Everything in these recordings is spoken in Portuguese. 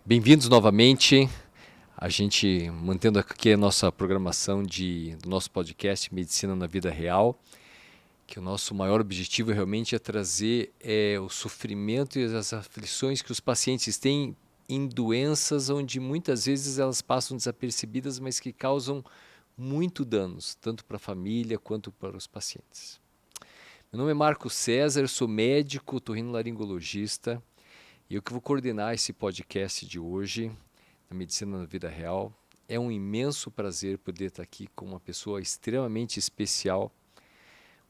Bem-vindos novamente. A gente mantendo aqui a nossa programação do nosso podcast Medicina na Vida Real, que o nosso maior objetivo realmente é trazer o sofrimento e as aflições que os pacientes têm em doenças onde muitas vezes elas passam desapercebidas, mas que causam muito danos, tanto para a família quanto para os pacientes. Meu nome é Marco César, sou médico, otorrinolaringologista, e eu que vou coordenar esse podcast de hoje, na Medicina na Vida Real. É um imenso prazer poder estar aqui com uma pessoa extremamente especial,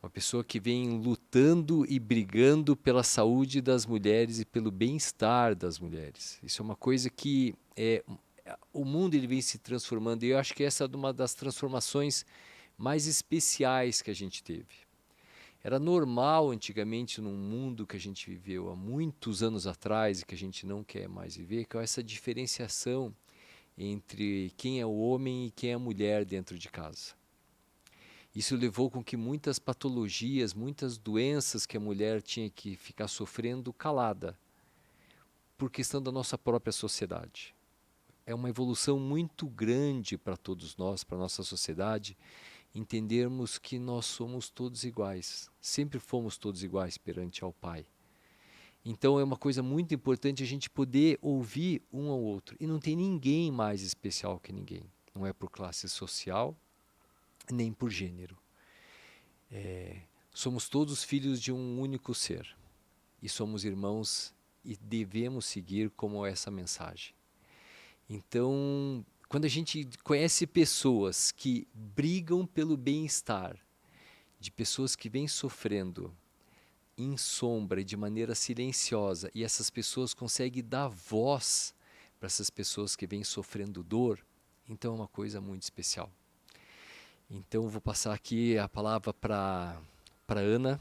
uma pessoa que vem lutando e brigando pela saúde das mulheres e pelo bem-estar das mulheres. Isso é uma coisa que o mundo ele vem se transformando, e eu acho que essa é uma das transformações mais especiais que a gente teve. Era normal antigamente, num mundo que a gente viveu há muitos anos atrás e que a gente não quer mais viver, que é essa diferenciação entre quem é o homem e quem é a mulher dentro de casa. Isso levou com que muitas patologias, muitas doenças que a mulher tinha que ficar sofrendo calada, por questão da nossa própria sociedade. É uma evolução muito grande para todos nós, para a nossa sociedade, entendermos que nós somos todos iguais, sempre fomos todos iguais perante ao Pai. Então é uma coisa muito importante a gente poder ouvir um ao outro. E não tem ninguém mais especial que ninguém. Não é por classe social, nem por gênero. Somos todos filhos de um único ser. E somos irmãos e devemos seguir como essa mensagem. Então, quando a gente conhece pessoas que brigam pelo bem-estar, de pessoas que vêm sofrendo em sombra e de maneira silenciosa, e essas pessoas conseguem dar voz para essas pessoas que vêm sofrendo dor, então é uma coisa muito especial. Então eu vou passar aqui a palavra para Ana.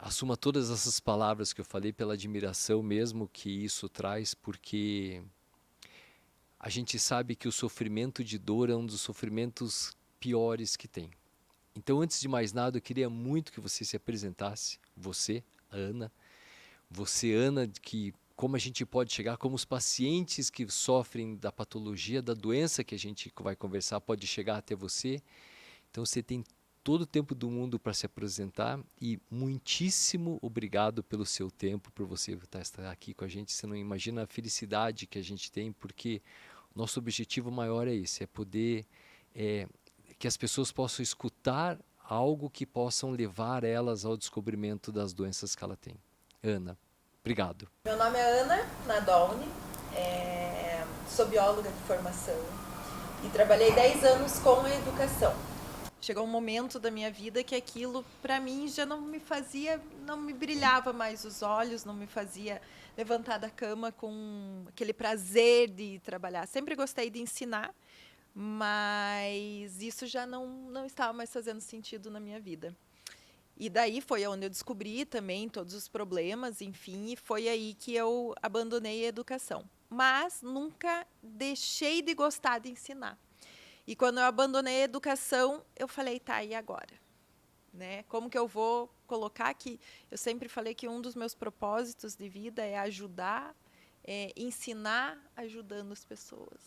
Assuma todas essas palavras que eu falei pela admiração mesmo que isso traz, porque a gente sabe que o sofrimento de dor é um dos sofrimentos piores que tem. Então, antes de mais nada, eu queria muito que você se apresentasse, você, Ana, que como a gente pode chegar, como os pacientes que sofrem da patologia, da doença que a gente vai conversar, pode chegar até você. Então, você tem todo o tempo do mundo para se apresentar e muitíssimo obrigado pelo seu tempo, por você estar aqui com a gente. Você não imagina a felicidade que a gente tem, porque nosso objetivo maior é esse, é poder que as pessoas possam escutar algo que possam levar elas ao descobrimento das doenças que ela tem. Ana, obrigado. Meu nome é Ana Nadolny, sou bióloga de formação e trabalhei 10 anos com a educação. Chegou um momento da minha vida que aquilo, para mim, já não me brilhava mais os olhos, não me fazia levantar da cama com aquele prazer de trabalhar. Sempre gostei de ensinar, mas isso já não estava mais fazendo sentido na minha vida. E daí foi onde eu descobri também todos os problemas, enfim, e foi aí que eu abandonei a educação. Mas nunca deixei de gostar de ensinar. E quando eu abandonei a educação, eu falei, tá, e agora? Né? Como que eu vou colocar aqui? Eu sempre falei que um dos meus propósitos de vida é ajudar, ensinar ajudando as pessoas.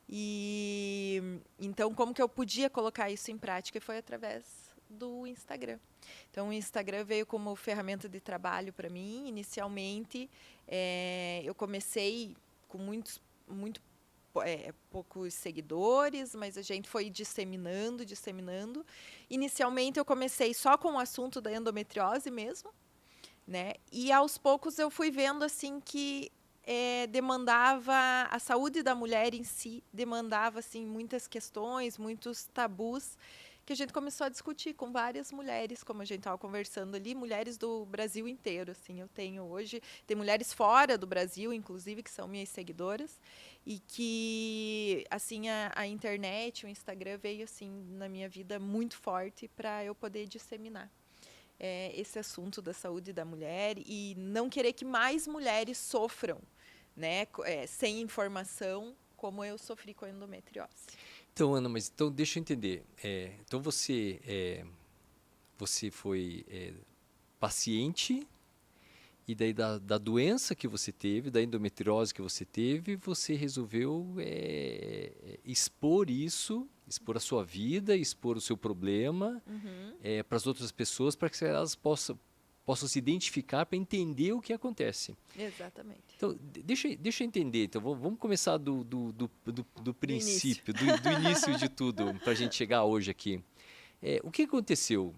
E então, como que eu podia colocar isso em prática? E foi através do Instagram. Então, o Instagram veio como ferramenta de trabalho para mim. Inicialmente, eu comecei com muito poucos seguidores, mas a gente foi disseminando. Inicialmente, eu comecei só com o assunto da endometriose mesmo, né? E aos poucos eu fui vendo assim que demandava a saúde da mulher em si, demandava assim muitas questões, muitos tabus que a gente começou a discutir com várias mulheres, como a gente estava conversando ali, mulheres do Brasil inteiro, assim, eu tenho hoje, tem mulheres fora do Brasil, inclusive, que são minhas seguidoras, e que, assim, a internet, o Instagram veio, assim, na minha vida muito forte para eu poder disseminar esse assunto da saúde da mulher e não querer que mais mulheres sofram, né, sem informação, como eu sofri com a endometriose. Então, Ana, mas então deixa eu entender. Então você foi paciente E daí da doença que você teve, da endometriose que você teve, você resolveu expor isso, expor a sua vida, expor o seu problema para as outras pessoas, para que elas possam se identificar, para entender o que acontece. Exatamente. Então, deixa eu entender. Então, vamos começar do princípio, do início de tudo, para a gente chegar hoje aqui. O que aconteceu?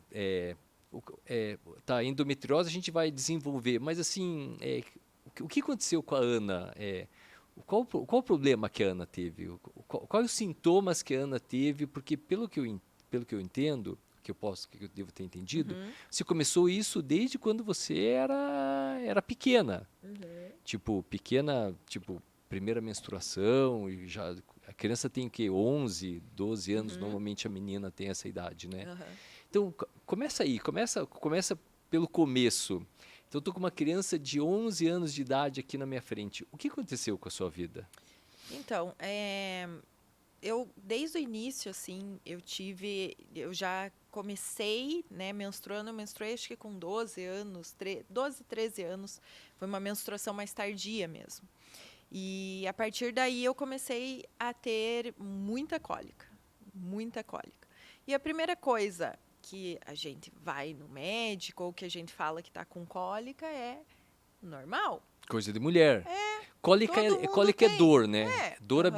Tá, endometriose a gente vai desenvolver, mas assim, o que aconteceu com a Ana? Qual o problema que a Ana teve? Quais os sintomas que a Ana teve? Porque pelo que eu entendo, que eu devo ter entendido, você começou isso desde quando você era pequena. Tipo, primeira menstruação, e já a criança tem o quê? 11, 12 anos, normalmente a menina tem essa idade, né? Então, começa aí, começa pelo começo. Então, eu estou com uma criança de 11 anos de idade aqui na minha frente. O que aconteceu com a sua vida? Então, eu desde o início, assim, eu já comecei, né, menstruando, eu menstruei acho que com 12 anos, 12, 13 anos, foi uma menstruação mais tardia mesmo. E a partir daí eu comecei a ter muita cólica, muita cólica. E a primeira coisa que a gente vai no médico ou que a gente fala que está com cólica é normal. Coisa de mulher. Cólica é dor, né? Dor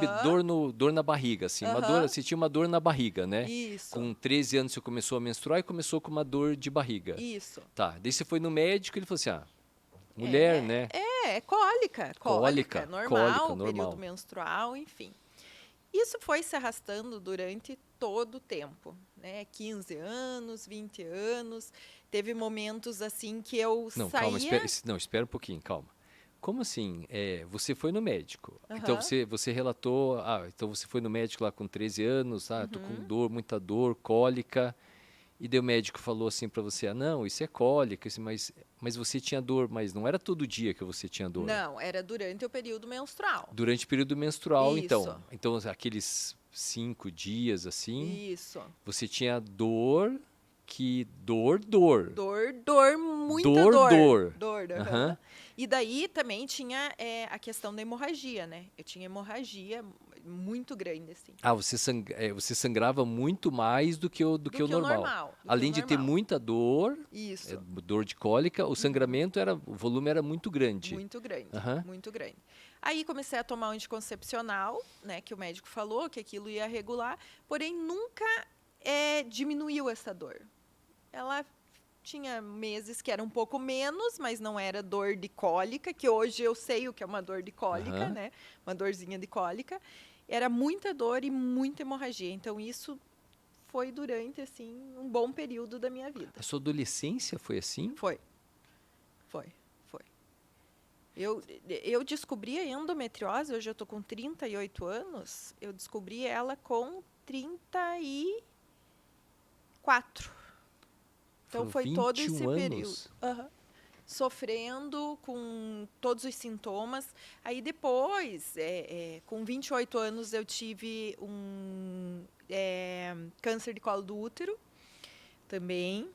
na barriga, assim. Você tinha uma dor na barriga, né? Isso. Com 13 anos você começou a menstruar e começou com uma dor de barriga. Isso. Tá, daí você foi no médico e ele falou assim, mulher, né? É cólica. Cólica, normal, normal. período menstrual, enfim. Isso foi se arrastando durante todo o tempo, né? 15 anos, 20 anos. Teve momentos assim que eu Não, saía... calma, espera um pouquinho, calma. Como assim? Você foi no médico. Então você relatou, então você foi no médico lá com 13 anos, tô com dor, muita dor, cólica. E daí o médico falou assim para você, não, isso é cólica, mas você tinha dor, mas não era todo dia que você tinha dor. Não, era durante o período menstrual. Durante o período menstrual, Isso. então. Então, aqueles 5 dias, assim, Isso. você tinha dor, dor. Muita dor. Dor. E daí também tinha a questão da hemorragia, né? Eu tinha hemorragia muito grande, assim. Você sangrava muito mais do que o normal. Além de ter muita dor, isso. Dor de cólica, o sangramento o volume era muito grande. Muito grande, muito grande. Aí comecei a tomar um anticoncepcional, né? Que o médico falou que aquilo ia regular, porém nunca diminuiu essa dor. Ela tinha meses que era um pouco menos, mas não era dor de cólica, que hoje eu sei o que é uma dor de cólica, né? Uma dorzinha de cólica. Era muita dor e muita hemorragia. Então, isso foi durante, assim, um bom período da minha vida. A sua adolescência foi assim? Foi. Eu descobri a endometriose, hoje eu estou com 38 anos, eu descobri ela com 34. Então, foi todo esse período. Sofrendo com todos os sintomas. Aí, depois, com 28 anos, eu tive um câncer de colo do útero também.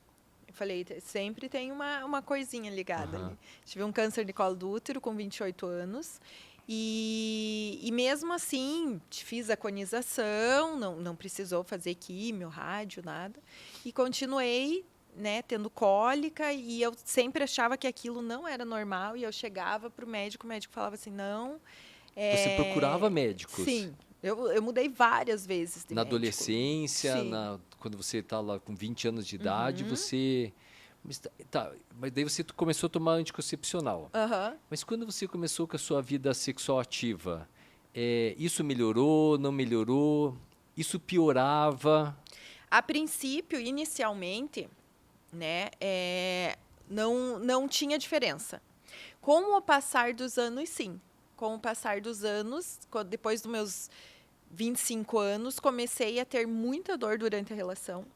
Eu falei, sempre tem uma coisinha ligada ali. Tive um câncer de colo do útero com 28 anos. E mesmo assim, fiz a conização, não precisou fazer químio, rádio, nada. E continuei, né, tendo cólica, e eu sempre achava que aquilo não era normal, e eu chegava para o médico falava assim, não... Você procurava médicos? Sim, eu mudei várias vezes de na médico. Adolescência, quando você está lá com 20 anos de idade, você... Mas daí você começou a tomar anticoncepcional. Mas quando você começou com a sua vida sexual ativa, isso melhorou, não melhorou? Isso piorava? A princípio, inicialmente, né, não tinha diferença. Com o passar dos anos, sim. Com o passar dos anos, depois dos meus 25 anos, comecei a ter muita dor durante a relação.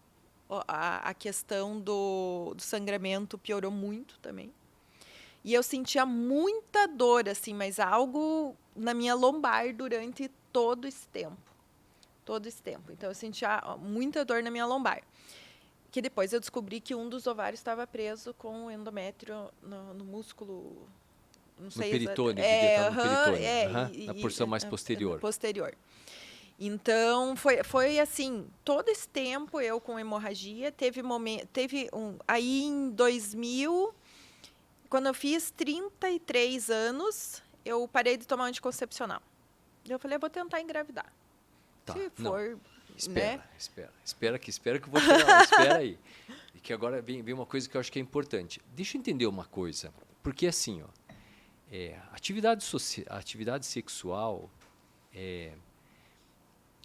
A questão do sangramento piorou muito também. E eu sentia muita dor, assim, mas algo na minha lombar durante todo esse tempo. Todo esse tempo. Então, eu sentia muita dor na minha lombar. Que depois eu descobri que um dos ovários estava preso com o endométrio no músculo, não No sei peritônio, exatamente. devia estar no peritônio. Na E porção mais posterior. posterior. Então, foi assim, todo esse tempo eu com hemorragia, aí em 2000, quando eu fiz 33 anos, eu parei de tomar anticoncepcional. Eu falei, eu vou tentar engravidar. Tá, Se não. for, Espera, né? espera que eu vou chegar lá. Espera aí. E que agora vem uma coisa que eu acho que é importante. Deixa eu entender uma coisa. Porque assim, ó, atividade sexual,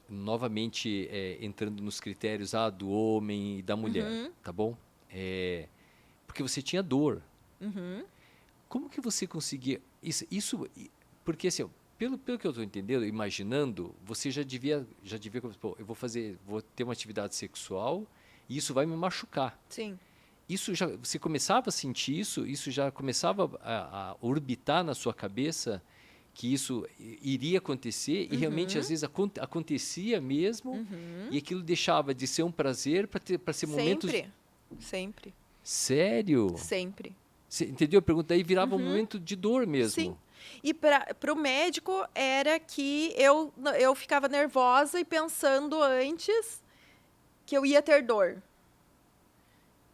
novamente entrando nos critérios do homem e da mulher, tá bom? Porque você tinha dor. Como que você conseguia porque assim, ó, pelo que eu estou entendendo, imaginando, você já devia pô, vou ter uma atividade sexual e isso vai me machucar. Sim. Você começava a sentir isso já começava a orbitar na sua cabeça que isso iria acontecer e realmente às vezes acontecia mesmo e aquilo deixava de ser um prazer para ser momentos... Sempre. Sério? Sempre. Você entendeu a pergunta? Aí virava um momento de dor mesmo. Sim. E para o médico era que eu ficava nervosa e pensando antes que eu ia ter dor.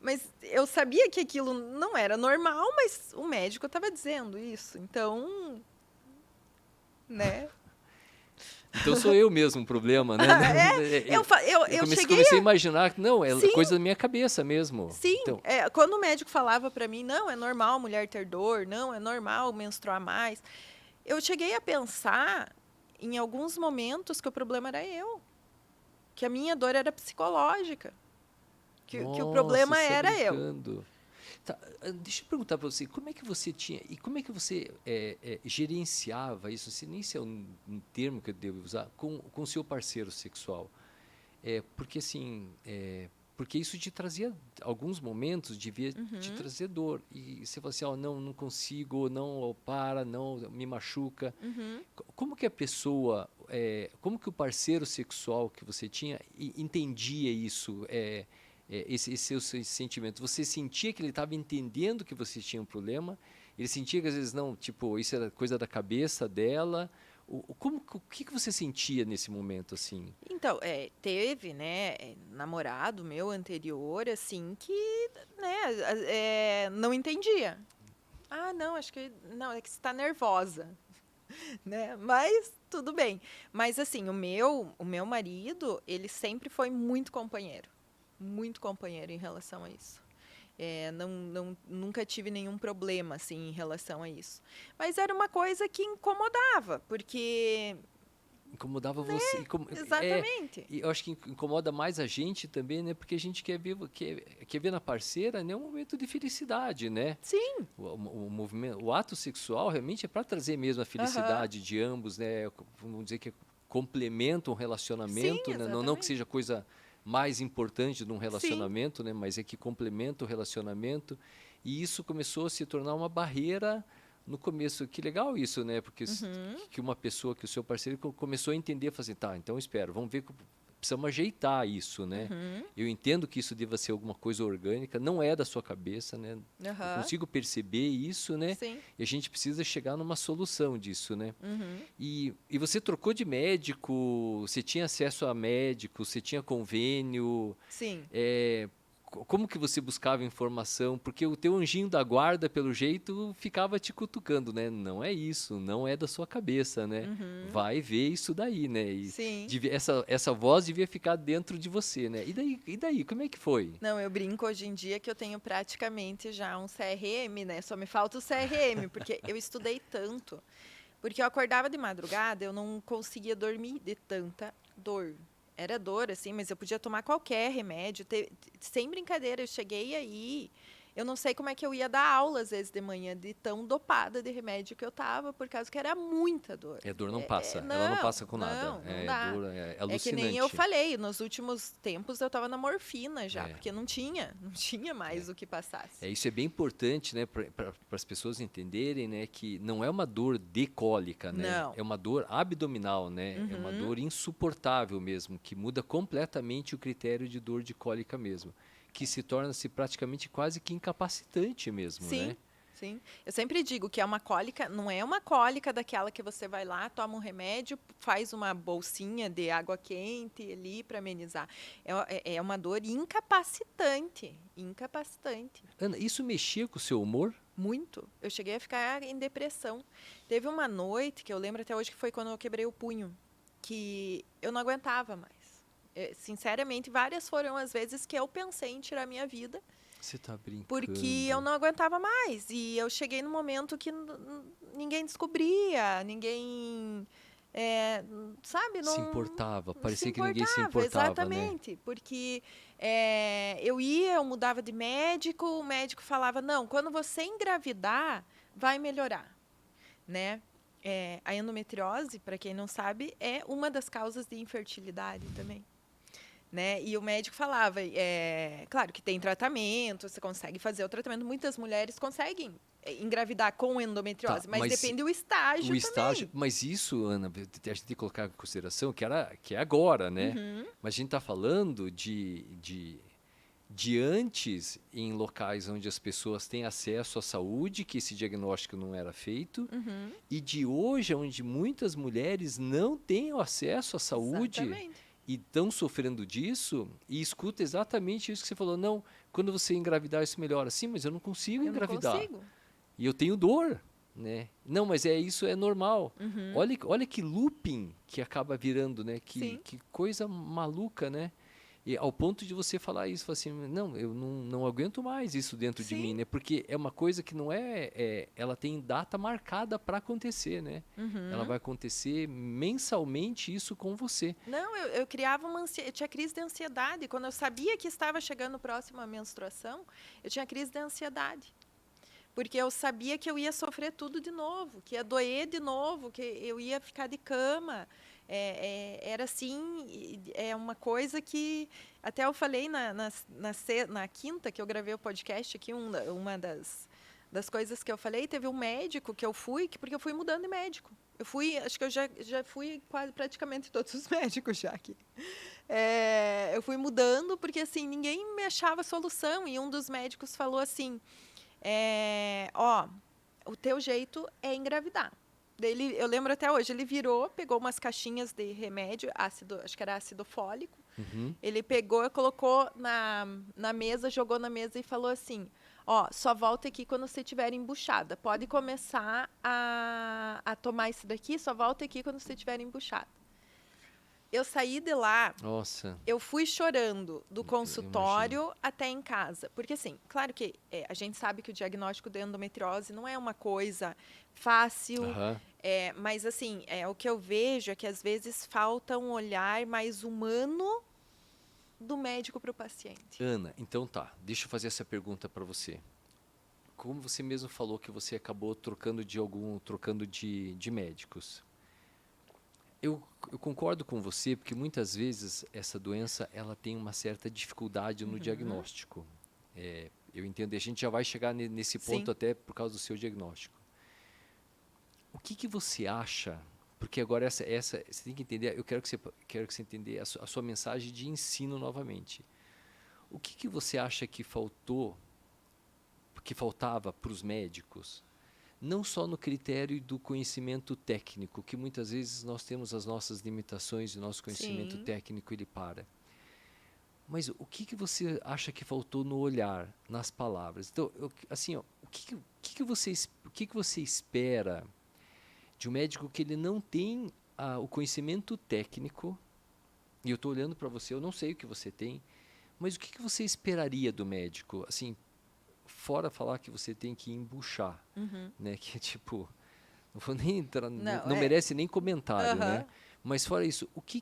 Mas eu sabia que aquilo não era normal, mas o médico estava dizendo isso. Então, né? Então sou eu mesmo o problema, né? Eu comecei a imaginar que não, é Sim. coisa da minha cabeça mesmo. Sim, então, quando o médico falava para mim, não, é normal mulher ter dor, não, é normal menstruar mais, eu cheguei a pensar em alguns momentos que o problema era eu, que a minha dor era psicológica, que o problema era eu. Tá, deixa eu perguntar para você, como é que você gerenciava isso, se nem se é um termo que eu devo usar, com o seu parceiro sexual? Porque assim, porque isso te trazia, alguns momentos, devia te trazer dor. E você fala assim, não consigo, não, para, não, me machuca. Como que a pessoa, como que o parceiro sexual que você tinha entendia isso, esses seus sentimentos? Você sentia que ele estava entendendo que você tinha um problema? Ele sentia que às vezes não, tipo, isso era coisa da cabeça dela? O que você sentia nesse momento, assim? Então, teve, né, namorado meu anterior, assim, que, né, não entendia. Ah, não, acho que, não, é que você está nervosa, né, mas tudo bem. Mas, assim, o meu marido, ele sempre foi muito companheiro em relação a isso. Nunca tive nenhum problema, assim, em relação a isso. Mas era uma coisa que incomodava, porque... Incomodava você. Exatamente. E eu acho que incomoda mais a gente também, né? Porque a gente quer ver na parceira, né, um momento de felicidade, né? Sim. Movimento, o ato sexual realmente é para trazer mesmo a felicidade de ambos, né? Vamos dizer que complementa um relacionamento, Sim, né? Não que seja coisa mais importante de um relacionamento, né? Mas é que complementa o relacionamento. E isso começou a se tornar uma barreira no começo. Que legal isso, né? Porque que uma pessoa, que o seu parceiro começou a entender, fazer, tá, então espera, vamos ver que precisamos ajeitar isso, né? Eu entendo que isso deva ser alguma coisa orgânica, não é da sua cabeça, né? Eu consigo perceber isso, né? Sim. E a gente precisa chegar numa solução disso, né? E você trocou de médico, você tinha acesso a médico, você tinha convênio? Sim. Como que você buscava informação? Porque o teu anjinho da guarda, pelo jeito, ficava te cutucando, né? Não é isso, não é da sua cabeça, né? Vai ver isso daí, né? E Sim. essa voz devia ficar dentro de você, né? E daí, como é que foi? Não, eu brinco hoje em dia que eu tenho praticamente já um CRM, né? Só me falta o CRM, porque eu estudei tanto. Porque eu acordava de madrugada, eu não conseguia dormir de tanta dor. Era dor, assim, mas eu podia tomar qualquer remédio. Sem brincadeira, eu cheguei aí... Eu não sei como é que eu ia dar aula, às vezes, de manhã, de tão dopada de remédio que eu tava, por causa que era muita dor. A dor não passa, ela não passa com nada. Não dá. Dor, é alucinante. É que nem eu falei, nos últimos tempos eu tava na morfina já, porque não tinha mais o que passasse. Isso é bem importante, né, para as pessoas entenderem, né, que não é uma dor de cólica, né? Não. É uma dor abdominal, né? É uma dor insuportável mesmo, que muda completamente o critério de dor de cólica mesmo. que se torna-se praticamente quase que incapacitante mesmo, Sim, né? sim. Eu sempre digo que é uma cólica, não é uma cólica daquela que você vai lá, toma um remédio, faz uma bolsinha de água quente ali para amenizar. É uma dor incapacitante, incapacitante. Ana, isso mexia com o seu humor? Muito. Eu cheguei a ficar em depressão. Teve uma noite, que eu lembro até hoje, que foi quando eu quebrei o punho, que eu não aguentava mais. Sinceramente, várias foram as vezes que eu pensei em tirar minha vida, Você tá porque eu brincando. não aguentava mais. E eu cheguei no momento que ninguém descobria, ninguém, sabe, Se não importava, se parecia que ninguém se importava, importava, né? exatamente. Porque eu mudava de médico, o médico falava, não, quando você engravidar, vai melhorar, né? A endometriose, para quem não sabe, é uma das causas de infertilidade também. Né? E o médico falava, claro que tem tratamento, você consegue fazer o tratamento. Muitas mulheres conseguem engravidar com Tá, endometriose, mas mas depende do o estágio estágio, também. mas isso, Ana, a gente tem que colocar em consideração que é agora, né? Uhum, Mas a gente está falando de antes, em locais onde as pessoas têm acesso à saúde, que esse diagnóstico não era feito, uhum, e de hoje, onde muitas mulheres não têm o acesso à saúde exatamente. e estão sofrendo disso, e escuta exatamente isso que você falou. Não, quando você engravidar, isso melhora. Sim, mas eu não consigo Eu não engravidar. consigo. E eu tenho dor, né? Não, mas isso é normal. Uhum, Olha que looping que acaba virando, né? sim. Que coisa maluca, né? E ao ponto de você falar isso, falar assim, não, eu não aguento mais isso dentro de mim, Sim. né? Porque é uma coisa que não ela tem data marcada para acontecer, né? Ela Uhum. vai acontecer mensalmente isso com você. Não, eu criava eu tinha crise de ansiedade. Quando eu sabia que estava chegando próximo à menstruação, eu tinha crise de ansiedade. Porque eu sabia que eu ia sofrer tudo de novo, que ia doer de novo, que eu ia ficar de cama. Era assim, é uma coisa que até eu falei na quinta que eu gravei o podcast aqui, uma das coisas que eu falei, teve um médico que eu fui, porque eu fui mudando de médico. Eu fui, acho que eu já fui quase praticamente todos os médicos já aqui. Eu fui mudando porque assim ninguém me achava solução e um dos médicos falou assim, o teu jeito é engravidar. Eu lembro até hoje, ele virou, pegou umas caixinhas de remédio, ácido, acho que era ácido fólico. Uhum. Ele pegou, colocou na mesa, jogou na mesa e falou assim: só volta aqui quando você estiver embuchada. Pode começar a tomar isso daqui, só volta aqui quando você estiver embuchada. Eu saí de lá, Nossa, eu fui chorando do eu imagino. consultório até em casa. Porque, assim, claro que a gente sabe que o diagnóstico de endometriose não é uma coisa fácil, Aham. mas, assim, o que eu vejo é que, às vezes, falta um olhar mais humano do médico para o paciente. Ana, então tá, deixa eu fazer essa pergunta para você. Como você mesmo falou que você acabou trocando de médicos. Eu concordo com você, porque muitas vezes essa doença ela tem uma certa dificuldade no Uhum. diagnóstico. Eu entendo, e a gente já vai chegar nesse ponto Sim. até por causa do seu diagnóstico. O que você acha? Porque agora essa você tem que entender. Eu quero que você entenda a sua mensagem de ensino novamente. O que você acha que faltava para os médicos? Não só no critério do conhecimento técnico, que muitas vezes nós temos as nossas limitações e o nosso conhecimento Sim. técnico ele para. Mas o que você acha que faltou no olhar, nas palavras? Então, assim, ó, o que você espera de um médico que ele não tem o conhecimento técnico? E eu estou olhando para você, eu não sei o que você tem, mas o que você esperaria do médico? Assim, fora falar que você tem que embuchar, Uhum. né? Que é tipo, não vou nem entrar, Não, não merece nem comentário, né? Aham. Mas fora isso, o que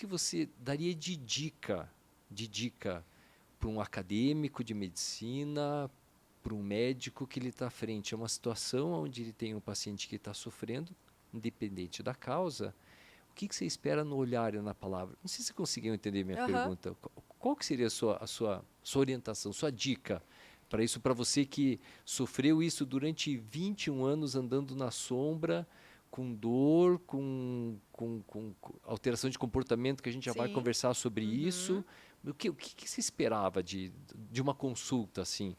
você daria de dica para um acadêmico de medicina, para um médico que ele está à frente? É uma situação onde ele tem um paciente que está sofrendo, independente da causa. O que você espera no olhar e na palavra? Não sei se você conseguiu entender minha Aham. pergunta. Qual que seria a sua orientação, sua dica para isso, para você que sofreu isso durante 21 anos andando na sombra, com dor, com alteração de comportamento, que a gente já vai Sim. conversar sobre Uhum. isso, O que você esperava de uma consulta, assim?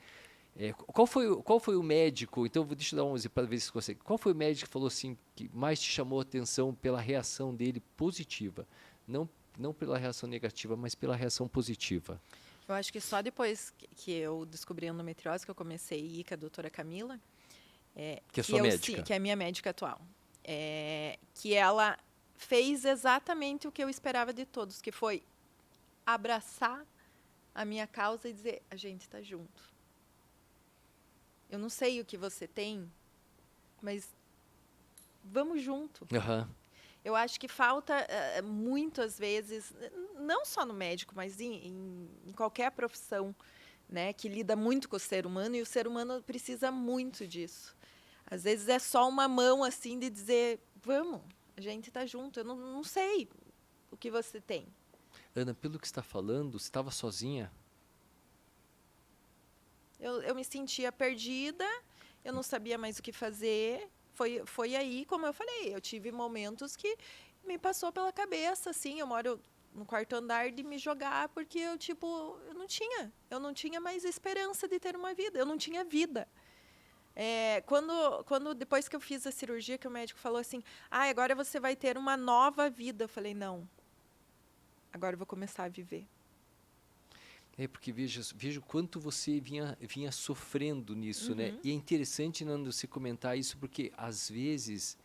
Qual foi o médico? Então, deixa eu dar um exemplo para ver se você consegue. Qual foi o médico que falou assim, que mais te chamou a atenção pela reação dele positiva? Não pela reação negativa, mas pela reação positiva. Eu acho que só depois que eu descobri a endometriose que eu comecei a ir com a doutora Camila, Que é sua médica? que é a minha médica atual, que ela fez exatamente o que eu esperava de todos, que foi abraçar a minha causa e dizer, a gente está junto. Eu não sei o que você tem, mas vamos junto. Aham. Eu acho que falta, muitas vezes, não só no médico, mas em qualquer profissão, né, que lida muito com o ser humano, e o ser humano precisa muito disso. Às vezes é só uma mão assim de dizer, vamos, a gente está junto. Eu não sei o que você tem. Ana, pelo que você está falando, você estava sozinha? Eu me sentia perdida, eu não sabia mais o que fazer. Foi aí, como eu falei, eu tive momentos que me passou pela cabeça, assim, eu moro no quarto andar, de me jogar, porque eu não tinha mais esperança de ter uma vida, eu não tinha vida. Quando depois que eu fiz a cirurgia, que o médico falou assim, agora você vai ter uma nova vida, eu falei, não, agora eu vou começar a viver. Porque veja o quanto você vinha sofrendo nisso, né? E é interessante, Nando, você comentar isso, porque às vezes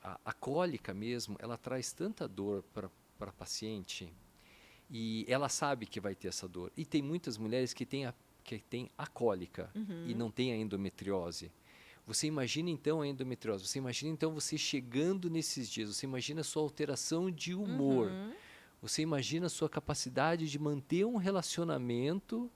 a cólica mesmo, ela traz tanta dor para a paciente, e ela sabe que vai ter essa dor. E tem muitas mulheres que têm a cólica e não têm a endometriose. Você imagina então a endometriose, você imagina então você chegando nesses dias, você imagina a sua alteração de humor. Você imagina a sua capacidade de manter um relacionamento,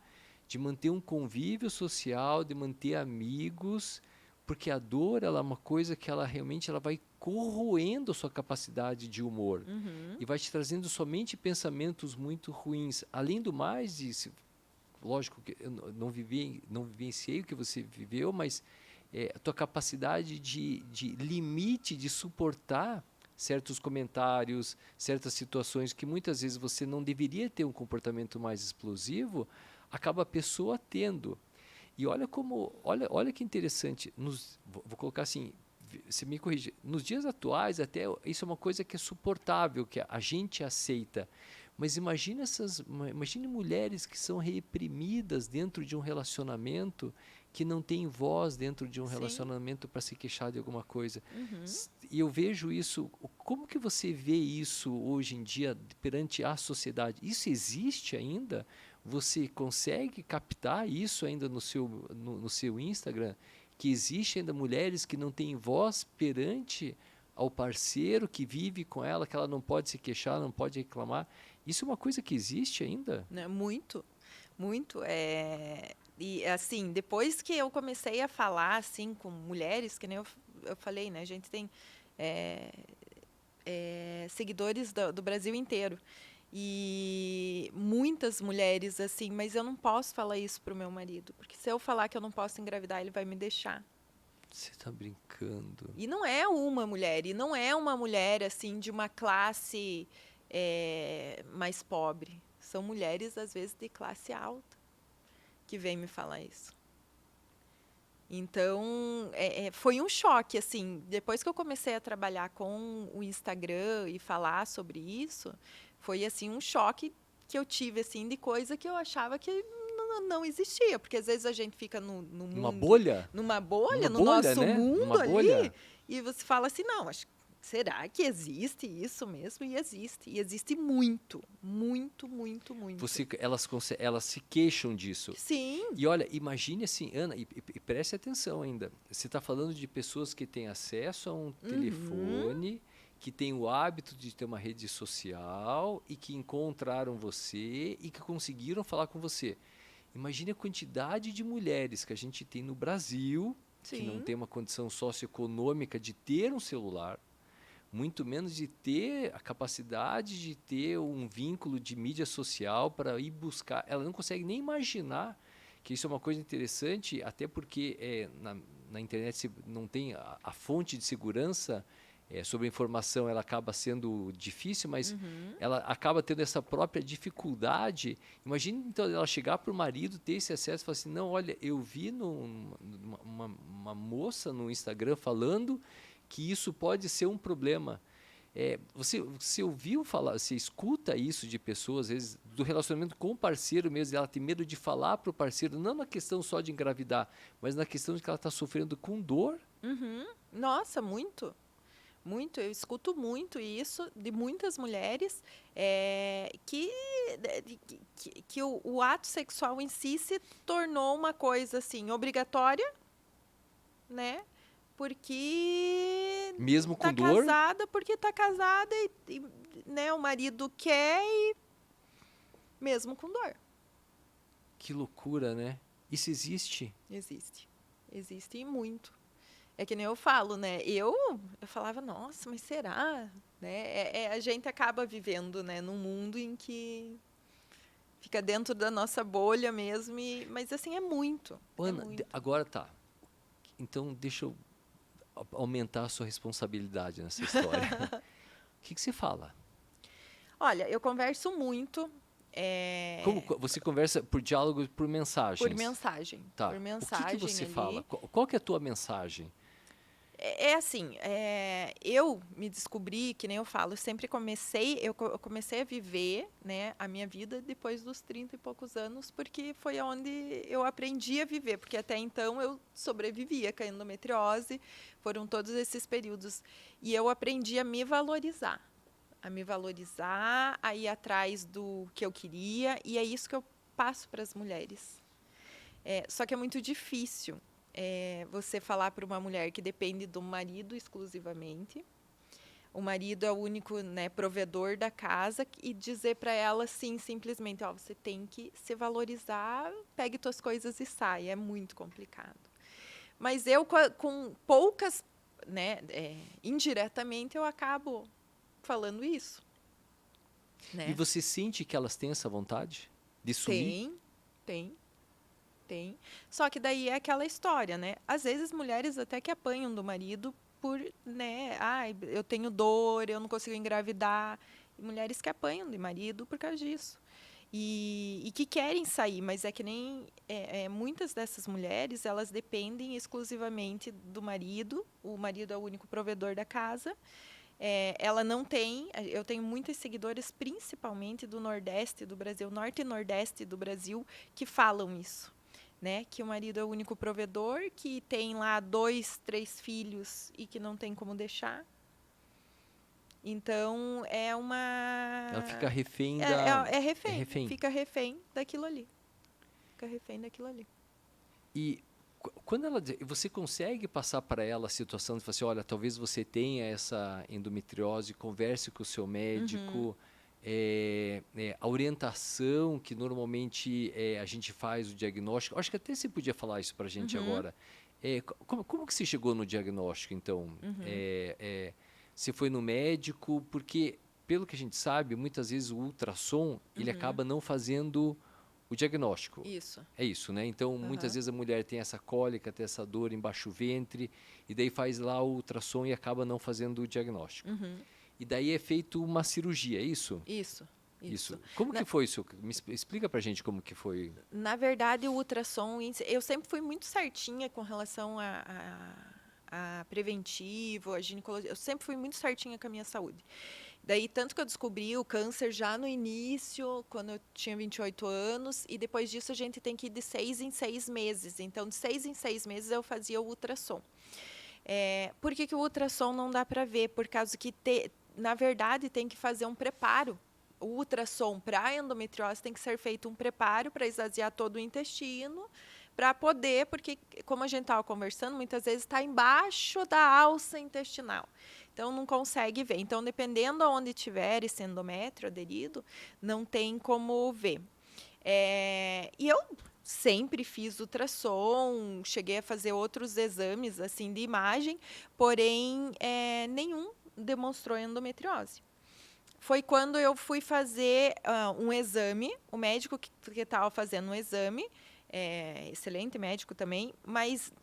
de manter um convívio social, de manter amigos, porque a dor ela é uma coisa que ela realmente vai corroendo a sua capacidade de humor e vai te trazendo somente pensamentos muito ruins. Além do mais, lógico que eu não vivenciei o que você viveu, mas a tua capacidade de limite, de suportar certos comentários, certas situações que muitas vezes você não deveria ter um comportamento mais explosivo, acaba a pessoa tendo. E olha que interessante, vou colocar assim, você me corrige, nos dias atuais até isso é uma coisa que é suportável, que a gente aceita. Mas imagine mulheres que são reprimidas dentro de um relacionamento, que não tem voz dentro de um relacionamento para se queixar de alguma coisa. E eu vejo isso, como que você vê isso hoje em dia perante a sociedade? Isso existe ainda? Você consegue captar isso ainda no seu Instagram? Que existe ainda mulheres que não têm voz perante ao parceiro que vive com ela, que ela não pode se queixar, não pode reclamar. Isso é uma coisa que existe ainda? Muito, muito. E assim, depois que eu comecei a falar assim com mulheres, que nem eu falei, né? A gente tem seguidores do Brasil inteiro. E muitas mulheres assim, mas eu não posso falar isso pro meu marido, porque se eu falar que eu não posso engravidar, ele vai me deixar. Você está brincando. E não é uma mulher, e não é uma mulher assim de uma classe mais pobre. São mulheres, às vezes, de classe alta que vêm me falar isso. Então, foi um choque, assim. Depois que eu comecei a trabalhar com o Instagram e falar sobre isso, foi, assim, um choque que eu tive, assim, de coisa que eu achava que não existia. Porque, às vezes, a gente fica no mundo... Uma bolha? Numa bolha, no nosso né? mundo ali. E você fala assim, não, será que existe isso mesmo? E existe. E existe muito. Muito, muito, muito. Elas se queixam disso. Sim. E olha, imagine assim, Ana, e preste atenção ainda. Você está falando de pessoas que têm acesso a um telefone, que têm o hábito de ter uma rede social e que encontraram você e que conseguiram falar com você. Imagine a quantidade de mulheres que a gente tem no Brasil, que não tem uma condição socioeconômica de ter um celular, muito menos de ter a capacidade de ter um vínculo de mídia social para ir buscar. Ela não consegue nem imaginar que isso é uma coisa interessante, até porque na internet não tem a fonte de segurança sobre a informação, ela acaba sendo difícil, mas ela acaba tendo essa própria dificuldade. Imagina, então, ela chegar para o marido, ter esse acesso e falar assim, não, olha, eu vi uma moça no Instagram falando que isso pode ser um problema. Você ouviu falar, você escuta isso de pessoas, às vezes, do relacionamento com o parceiro mesmo, ela tem medo de falar para o parceiro, não na questão só de engravidar, mas na questão de que ela está sofrendo com dor? Nossa, muito. Muito, eu escuto muito isso de muitas mulheres que o ato sexual em si se tornou uma coisa assim obrigatória, né? Porque mesmo com tá dor? Casada, porque tá casada e né, o marido quer e mesmo com dor. Que loucura, né? Isso existe? Existe. Existe e muito. É que nem eu falo, né? Eu falava, nossa, mas será? Né? A gente acaba vivendo, né, num mundo em que fica dentro da nossa bolha mesmo, mas assim, é muito. Ana, muito. agora tá. Então, deixa eu aumentar a sua responsabilidade nessa história. O que você fala? Olha, eu converso muito. Como você conversa por diálogo, por mensagens? Por mensagem. Tá. Por mensagem. O que você ali. fala? Qual que é a tua mensagem? Assim, eu me descobri, que nem eu falo, eu comecei a viver, né, a minha vida depois dos 30 e poucos anos, porque foi onde eu aprendi a viver, porque até então eu sobrevivia com a endometriose, foram todos esses períodos, e eu aprendi a me valorizar, a ir atrás do que eu queria, e é isso que eu passo para as mulheres. Só que é muito difícil. Você falar para uma mulher que depende do marido exclusivamente, o marido é o único, né, provedor da casa, e dizer para ela assim, simplesmente, você tem que se valorizar, pegue suas coisas e sai. É muito complicado. Mas eu, com poucas, né, indiretamente, eu acabo falando isso. Né? E você sente que elas têm essa vontade de sumir? Tem. Só que daí é aquela história, né? Às vezes mulheres até que apanham do marido por, né? Eu tenho dor, eu não consigo engravidar. E mulheres que apanham de marido por causa disso. E que querem sair, mas é que nem muitas dessas mulheres, elas dependem exclusivamente do marido. O marido é o único provedor da casa. Ela não tem. Eu tenho muitas seguidoras, principalmente do Nordeste do Brasil, Norte e Nordeste do Brasil, que falam isso. Né? Que o marido é o único provedor, que tem lá 2, 3 filhos e que não tem como deixar. Então, Ela fica refém refém. Fica refém daquilo ali. E quando você consegue passar para ela a situação de falar assim, olha, talvez você tenha essa endometriose, converse com o seu médico, a orientação que normalmente a gente faz, o diagnóstico. Acho que até você podia falar isso para a gente agora. Como que você chegou no diagnóstico, então? Você foi no médico? Porque, pelo que a gente sabe, muitas vezes o ultrassom ele acaba não fazendo o diagnóstico. Isso. É isso, né? Então, muitas vezes a mulher tem essa cólica, tem essa dor embaixo do ventre, e daí faz lá o ultrassom e acaba não fazendo o diagnóstico. E daí é feito uma cirurgia, é isso? Isso. Como que foi isso? Explica pra gente como que foi. Na verdade, o ultrassom, eu sempre fui muito certinha com relação a preventivo, a ginecologia. Eu sempre fui muito certinha com a minha saúde. Daí, tanto que eu descobri o câncer já no início, quando eu tinha 28 anos, e depois disso a gente tem que ir de 6 em 6 meses. Então, de 6 em 6 meses eu fazia o ultrassom. Por que o ultrassom não dá para ver? Por causa que, na verdade, tem que fazer um preparo. O ultrassom para a endometriose tem que ser feito um preparo para esvaziar todo o intestino, para poder, porque, como a gente estava conversando, muitas vezes está embaixo da alça intestinal. Então, não consegue ver. Então, dependendo de onde tiver esse endométrio aderido, não tem como ver. E eu sempre fiz ultrassom, cheguei a fazer outros exames assim de imagem, porém, nenhum demonstrou endometriose. Foi quando eu fui fazer um exame, o médico que estava fazendo um exame, excelente médico também, mas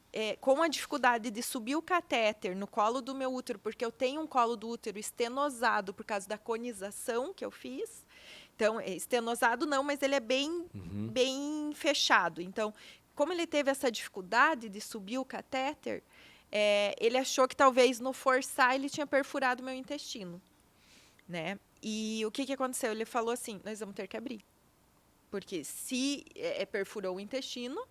com a dificuldade de subir o catéter no colo do meu útero, porque eu tenho um colo do útero estenosado por causa da conização que eu fiz. Então, estenosado não, mas ele é bem fechado. Então, como ele teve essa dificuldade de subir o catéter, ele achou que talvez no forçar ele tinha perfurado o meu intestino, né? E o que aconteceu? Ele falou assim, nós vamos ter que abrir. Porque se perfurou o intestino,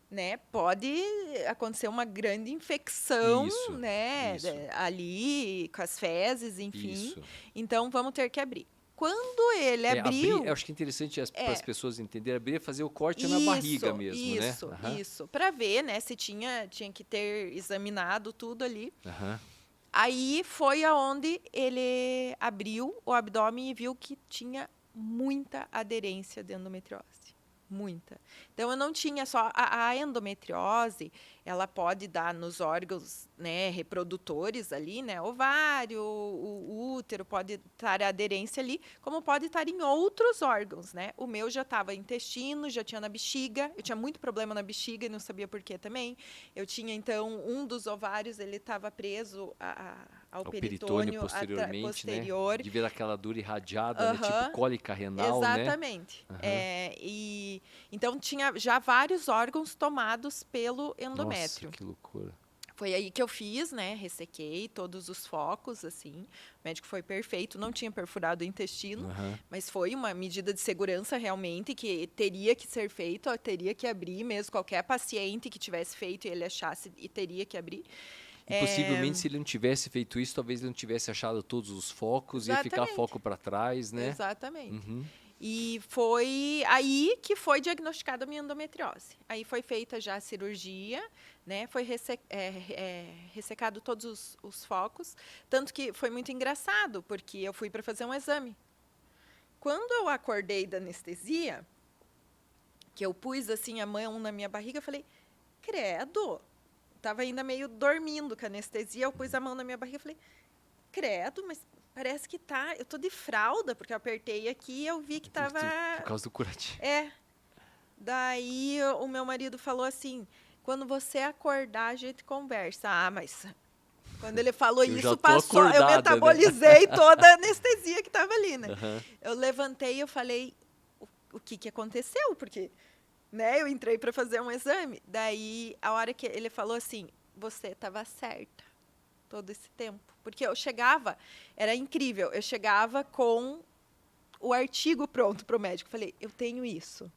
né, pode acontecer uma grande infecção, Isso, né, isso. Ali com as fezes, enfim. Isso. Então vamos ter que abrir. Quando ele abriu, abrir, eu acho que é interessante para as pessoas entenderem, abrir é fazer o corte na barriga mesmo, né? Isso, para ver, né, se tinha que ter examinado tudo ali. Aham. Aí foi aonde ele abriu o abdômen e viu que tinha muita aderência de endometriose. Muita. Então, eu não tinha só... A endometriose, ela pode dar nos órgãos, né, reprodutores ali, né? Ovário, o útero, pode estar a aderência ali, como pode estar em outros órgãos, né? O meu já estava intestino, já tinha na bexiga. Eu tinha muito problema na bexiga e não sabia por quê também. Eu tinha, então, um dos ovários, ele estava preso ao peritônio posteriormente, posterior. Né? De ver aquela dor irradiada, né? Tipo cólica renal, exatamente. Né? Então, tinha já vários órgãos tomados pelo endométrio. Nossa, que loucura. Foi aí que eu fiz, né? Ressequei todos os focos, assim. O médico foi perfeito, não tinha perfurado o intestino, mas foi uma medida de segurança realmente que teria que ser feito, teria que abrir mesmo. Qualquer paciente que tivesse feito e ele achasse e teria que abrir. E possivelmente, se ele não tivesse feito isso, talvez ele não tivesse achado todos os focos, ia ficar foco para trás, né? Exatamente. E foi aí que foi diagnosticada a minha endometriose. Aí foi feita já a cirurgia, né? Foi ressecado todos os focos. Tanto que foi muito engraçado, porque eu fui para fazer um exame. Quando eu acordei da anestesia, que eu pus assim a mão na minha barriga, eu falei, credo. Estava ainda meio dormindo com a anestesia, eu pus a mão na minha barriga e falei, credo, mas parece que tá... Eu tô de fralda, porque eu apertei aqui e eu vi que tava... Por causa do curativo. Daí o meu marido falou assim, quando você acordar, a gente conversa. Mas... Quando ele falou isso, passou... Eu metabolizei, né? Toda a anestesia que tava ali, né? Eu levantei e eu falei, o que aconteceu? Porque... Né, eu entrei para fazer um exame. Daí, a hora que ele falou assim, você estava certa todo esse tempo. Porque eu chegava, era incrível, eu chegava com o artigo pronto para o médico. Falei, eu tenho isso.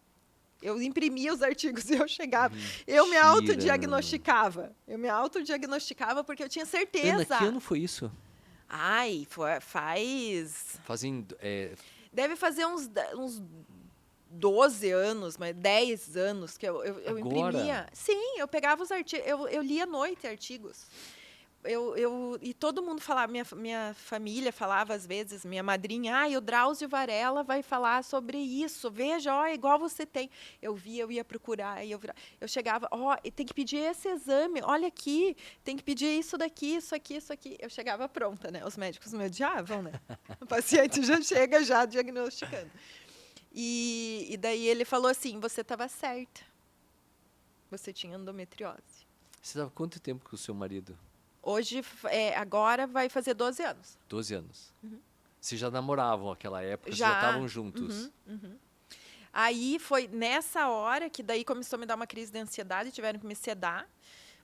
Eu imprimia os artigos e eu chegava. Eu me autodiagnosticava. Eu me autodiagnosticava porque eu tinha certeza. Ana, que ano foi isso? Faz... Fazendo... Deve fazer uns 12 anos, mas 10 anos que eu imprimia. Sim, eu pegava os artigos, eu lia à noite artigos. E todo mundo falava, minha família falava às vezes, minha madrinha, o Drauzio Varela vai falar sobre isso, veja, igual você tem. Eu ia procurar, eu chegava, tem que pedir esse exame, olha aqui, tem que pedir isso daqui, isso aqui, isso aqui. Eu chegava pronta, né? Os médicos me odiavam, né? O paciente já chega já diagnosticando. E daí ele falou assim, você estava certa. Você tinha endometriose. Você estava quanto tempo com o seu marido? Hoje, agora vai fazer 12 anos. 12 anos. Vocês já namoravam naquela época? Vocês já estavam juntos? Aí foi nessa hora que daí começou a me dar uma crise de ansiedade, tiveram que me sedar.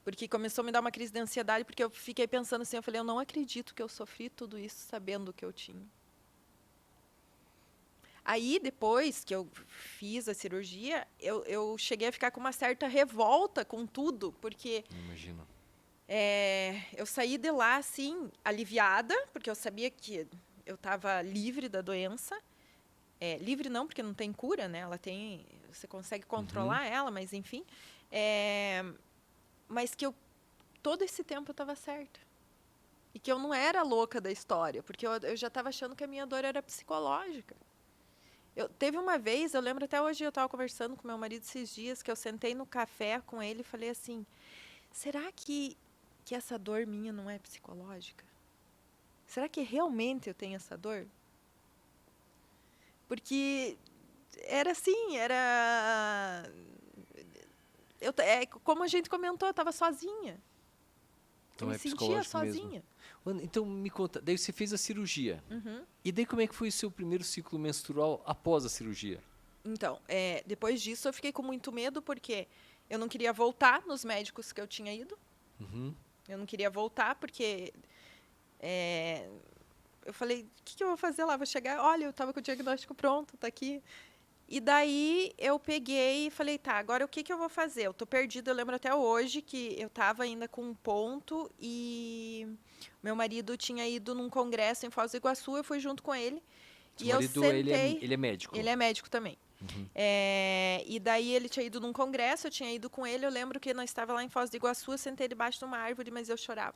Porque começou a me dar uma crise de ansiedade, porque eu fiquei pensando assim, eu falei, eu não acredito que eu sofri tudo isso sabendo o que eu tinha. Aí, depois que eu fiz a cirurgia, eu cheguei a ficar com uma certa revolta com tudo, porque... Imagino. Eu saí de lá, assim, aliviada, porque eu sabia que eu estava livre da doença. Livre não, porque não tem cura, né? Você consegue controlar ela, mas enfim. Mas que todo esse tempo eu estava certa. E que eu não era louca da história, porque eu já estava achando que a minha dor era psicológica. Teve uma vez, eu lembro até hoje, eu estava conversando com meu marido esses dias, que eu sentei no café com ele e falei assim, será que essa dor minha não é psicológica? Será que realmente eu tenho essa dor? Porque era assim, como a gente comentou, eu estava sozinha. Então eu me sentia sozinha. Ana, então me conta, daí você fez a cirurgia. Uhum. E daí como é que foi o seu primeiro ciclo menstrual após a cirurgia? Então, depois disso eu fiquei com muito medo, porque eu não queria voltar nos médicos que eu tinha ido. Uhum. Eu não queria voltar, porque eu falei, o que eu vou fazer lá? Vou chegar, olha, eu estava com o diagnóstico pronto, tá aqui. E daí eu peguei e falei, tá, agora o que eu vou fazer? Eu tô perdida, eu lembro até hoje que eu estava ainda com um ponto e meu marido tinha ido num congresso em Foz do Iguaçu, eu fui junto com ele. Seu E eu marido, sentei... ele é médico? Ele é médico também. Uhum. E daí ele tinha ido num congresso, eu tinha ido com ele, eu lembro que nós estávamos lá em Foz do Iguaçu, eu sentei debaixo de uma árvore, mas eu chorava.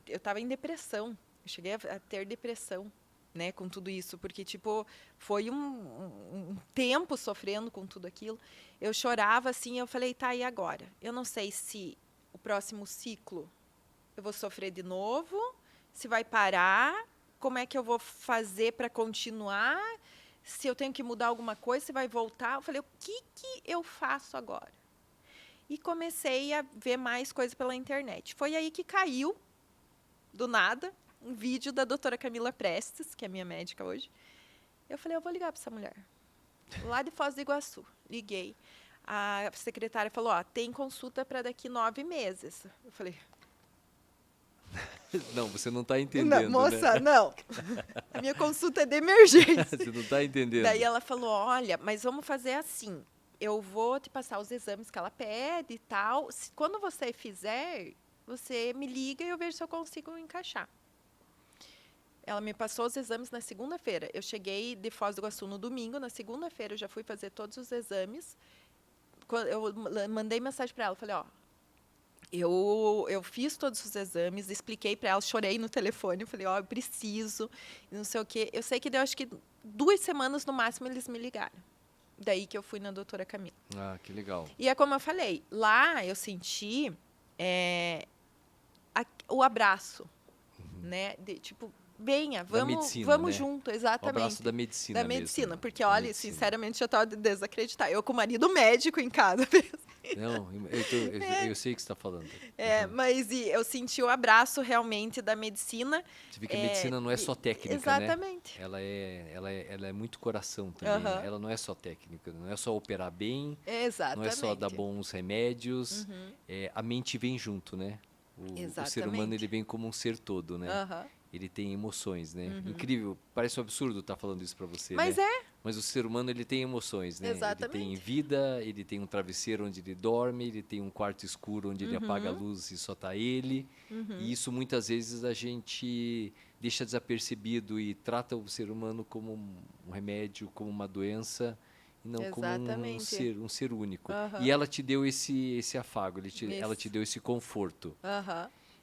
Eu estava em depressão, eu cheguei a ter depressão, né, com tudo isso, porque, tipo, foi um tempo sofrendo com tudo aquilo. Eu chorava, assim, eu falei, tá, e agora? Eu não sei se o próximo ciclo eu vou sofrer de novo, se vai parar, como é que eu vou fazer para continuar, se eu tenho que mudar alguma coisa, se vai voltar. Eu falei, o que eu faço agora? E comecei a ver mais coisas pela internet. Foi aí que caiu, do nada, um vídeo da doutora Camila Prestes, que é minha médica hoje. Eu falei, eu vou ligar para essa mulher. Lá de Foz do Iguaçu. Liguei. A secretária falou, tem consulta para daqui 9 meses. Eu falei... Não, você não está entendendo, não, moça, né? não. A minha consulta é de emergência. Você não está entendendo. Daí ela falou, olha, mas vamos fazer assim. Eu vou te passar os exames que ela pede e tal. Quando você fizer, você me liga e eu vejo se eu consigo encaixar. Ela me passou os exames na segunda-feira. Eu cheguei de Foz do Iguaçu no domingo. Na segunda-feira eu já fui fazer todos os exames. Eu mandei mensagem para ela. Falei, eu fiz todos os exames, expliquei para ela, chorei no telefone. Eu falei, eu preciso, não sei o quê. Eu sei que deu, acho que 2 semanas no máximo, eles me ligaram. Daí que eu fui na doutora Camila. Ah, que legal. E é como eu falei, lá eu senti o abraço, né? De, tipo, venha, vamos né? junto, exatamente. O abraço da medicina Da medicina, mesmo, porque, olha, medicina. Sinceramente, já estava desacreditada. Eu com o marido médico em casa. Não, eu sei o que você está falando. Mas eu senti o abraço realmente da medicina. Você vê que a medicina não é só técnica, exatamente. Né? Ela é muito coração também. Né? Ela não é só técnica, não é só operar bem, exatamente. Não é só dar bons remédios. A mente vem junto, né? O ser humano ele vem como um ser todo, né? Ele tem emoções, né? Incrível, parece um absurdo estar falando isso para você, mas né? Mas o ser humano ele tem emoções, né? Exatamente. Ele tem vida, ele tem um travesseiro onde ele dorme, ele tem um quarto escuro onde ele apaga a luz e só tá ele. E isso muitas vezes a gente deixa desapercebido e trata o ser humano como um remédio, como uma doença e não exatamente. como um ser único. E ela te deu esse afago, ela te deu esse conforto.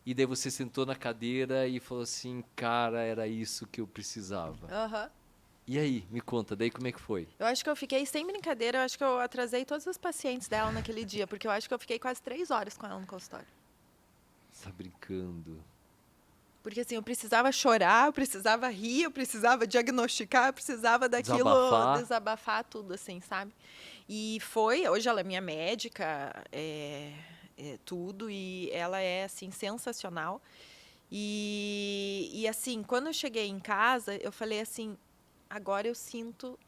E daí você sentou na cadeira e falou assim, cara, era isso que eu precisava. E aí, me conta, daí como é que foi? Eu acho que eu fiquei, sem brincadeira, eu acho que eu atrasei todos os pacientes dela naquele dia, porque eu acho que eu fiquei quase 3 horas com ela no consultório. Você tá brincando? Porque assim, eu precisava chorar, eu precisava rir, eu precisava diagnosticar, eu precisava daquilo, desabafar tudo, assim, sabe? E hoje ela é minha médica, tudo, e ela é, assim, sensacional. E assim, quando eu cheguei em casa, eu falei assim, agora eu sinto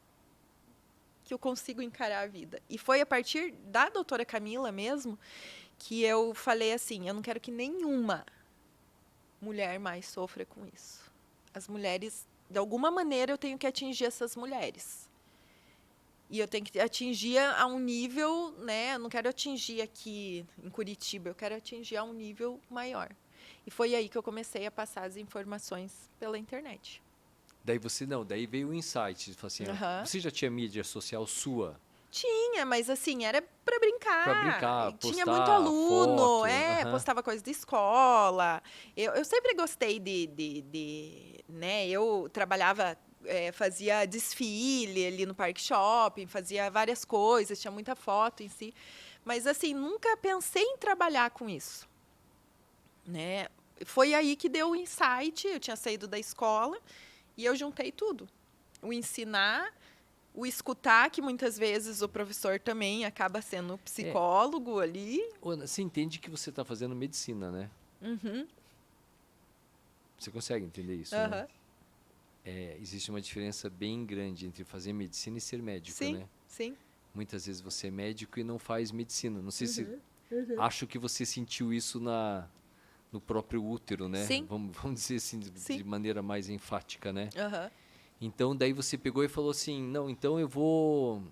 que eu consigo encarar a vida. E foi a partir da doutora Camila mesmo que eu falei assim, eu não quero que nenhuma mulher mais sofra com isso. As mulheres, de alguma maneira, eu tenho que atingir essas mulheres. E eu tenho que atingir a um nível, né? Eu não quero atingir aqui em Curitiba, eu quero atingir a um nível maior. E foi aí que eu comecei a passar as informações pela internet. Daí veio o insight, assim, você já tinha mídia social sua? Tinha, mas assim, era para brincar. Para brincar, postar tinha muito aluno, foto, postava coisa de escola. Eu sempre gostei né? Eu trabalhava, fazia desfile ali no Parque Shopping, fazia várias coisas, tinha muita foto em si. Mas assim, nunca pensei em trabalhar com isso. Né? Foi aí que deu o insight, eu tinha saído da escola e eu juntei tudo. O ensinar o escutar, que muitas vezes o professor também acaba sendo psicólogo ali. Ana, você entende que você está fazendo medicina, né? Uhum. Você consegue entender isso, né? Existe uma diferença bem grande entre fazer medicina e ser médico, Sim, né? sim. Muitas vezes você é médico e não faz medicina. Não sei se... Acho que você sentiu isso no próprio útero, né? Sim. Vamos dizer assim, Sim. de maneira mais enfática, né? Aham. Então, daí você pegou e falou assim, não, então eu vou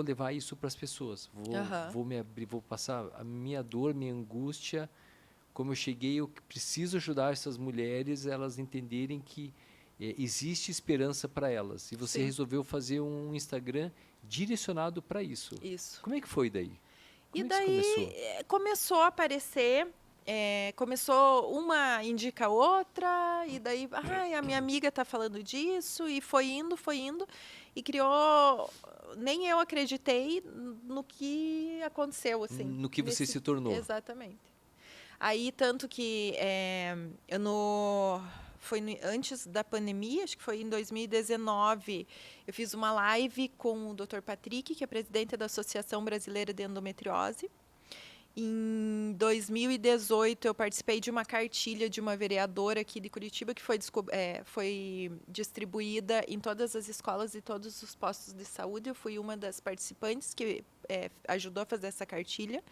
levar isso para as pessoas. Aham. Vou me abrir, vou passar a minha dor, minha angústia. Como eu cheguei, eu preciso ajudar essas mulheres, elas entenderem que existe esperança para elas. E você Sim. resolveu fazer um Instagram direcionado para isso. Isso. Como é que foi daí? E Como é que isso daí começou? começou a aparecer, começou uma indica a outra, e daí, a minha amiga está falando disso, e foi indo, e criou. Nem eu acreditei no que aconteceu, assim. No que você se tornou. Exatamente. Aí, tanto que antes da pandemia, acho que foi em 2019, eu fiz uma live com o Dr. Patrick, que é presidente da Associação Brasileira de Endometriose. Em 2018, eu participei de uma cartilha de uma vereadora aqui de Curitiba, que foi distribuída em todas as escolas e todos os postos de saúde. Eu fui uma das participantes que ajudou a fazer essa cartilha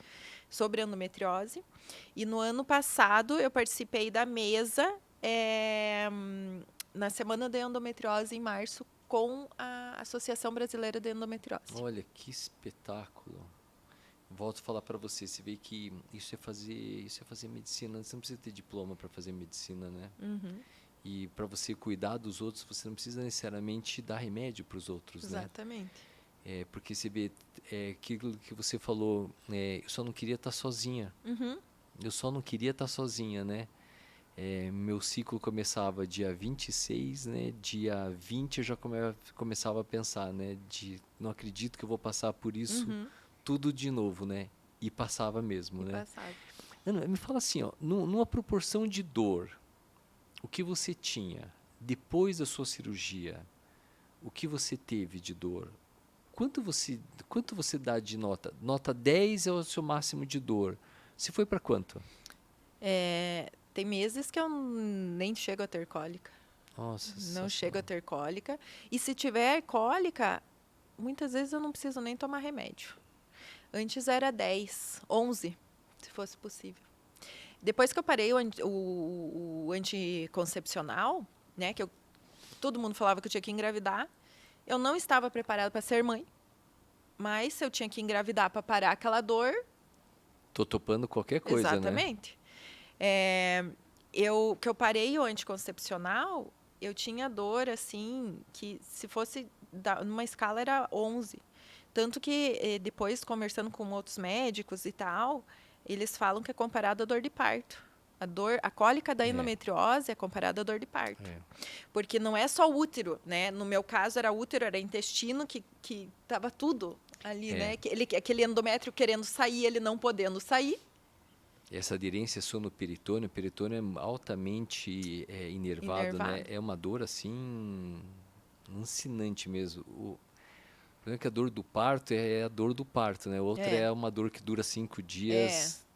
sobre endometriose. E no ano passado, eu participei da mesa na Semana da Endometriose, em março, com a Associação Brasileira de Endometriose. Olha, que espetáculo. Volto a falar para você, você vê que isso é fazer medicina. Você não precisa ter diploma para fazer medicina, né? Uhum. E para você cuidar dos outros, você não precisa necessariamente dar remédio para os outros, Exatamente. né? Porque você vê, aquilo que você falou, eu só não queria estar sozinha. Uhum. Eu só não queria estar sozinha, né? Meu ciclo começava dia 26, né? Dia 20 eu já começava a pensar, né? Não acredito que eu vou passar por isso tudo de novo, né? E passava mesmo, né? Passado. Ana, me fala assim, ó, numa proporção de dor, o que você tinha depois da sua cirurgia, o que você teve de dor, quanto você dá de nota? Nota 10 é o seu máximo de dor. Você foi para quanto? Tem meses que eu nem chego a ter cólica. Nossa, Não chego a ter cólica. E se tiver cólica, muitas vezes eu não preciso nem tomar remédio. Antes era 10, 11, se fosse possível. Depois que eu parei o anticoncepcional, né, todo mundo falava que eu tinha que engravidar, eu não estava preparada para ser mãe, mas se eu tinha que engravidar para parar aquela dor... Tô topando qualquer coisa, Exatamente. Que eu parei o anticoncepcional, eu tinha dor, assim, que se fosse numa escala era 11. Tanto que depois, conversando com outros médicos e tal, eles falam que é comparado à dor de parto. A cólica da endometriose é comparada à dor de parto. Porque não é só o útero, né? No meu caso era útero, era intestino, que estava tudo ali, né? Aquele endométrio querendo sair, ele não podendo sair. Essa aderência sua no peritônio, o peritônio é altamente inervado, né? É uma dor assim, lancinante mesmo. O problema é que a dor do parto é a dor do parto, né? Outra é uma dor que dura 5 dias,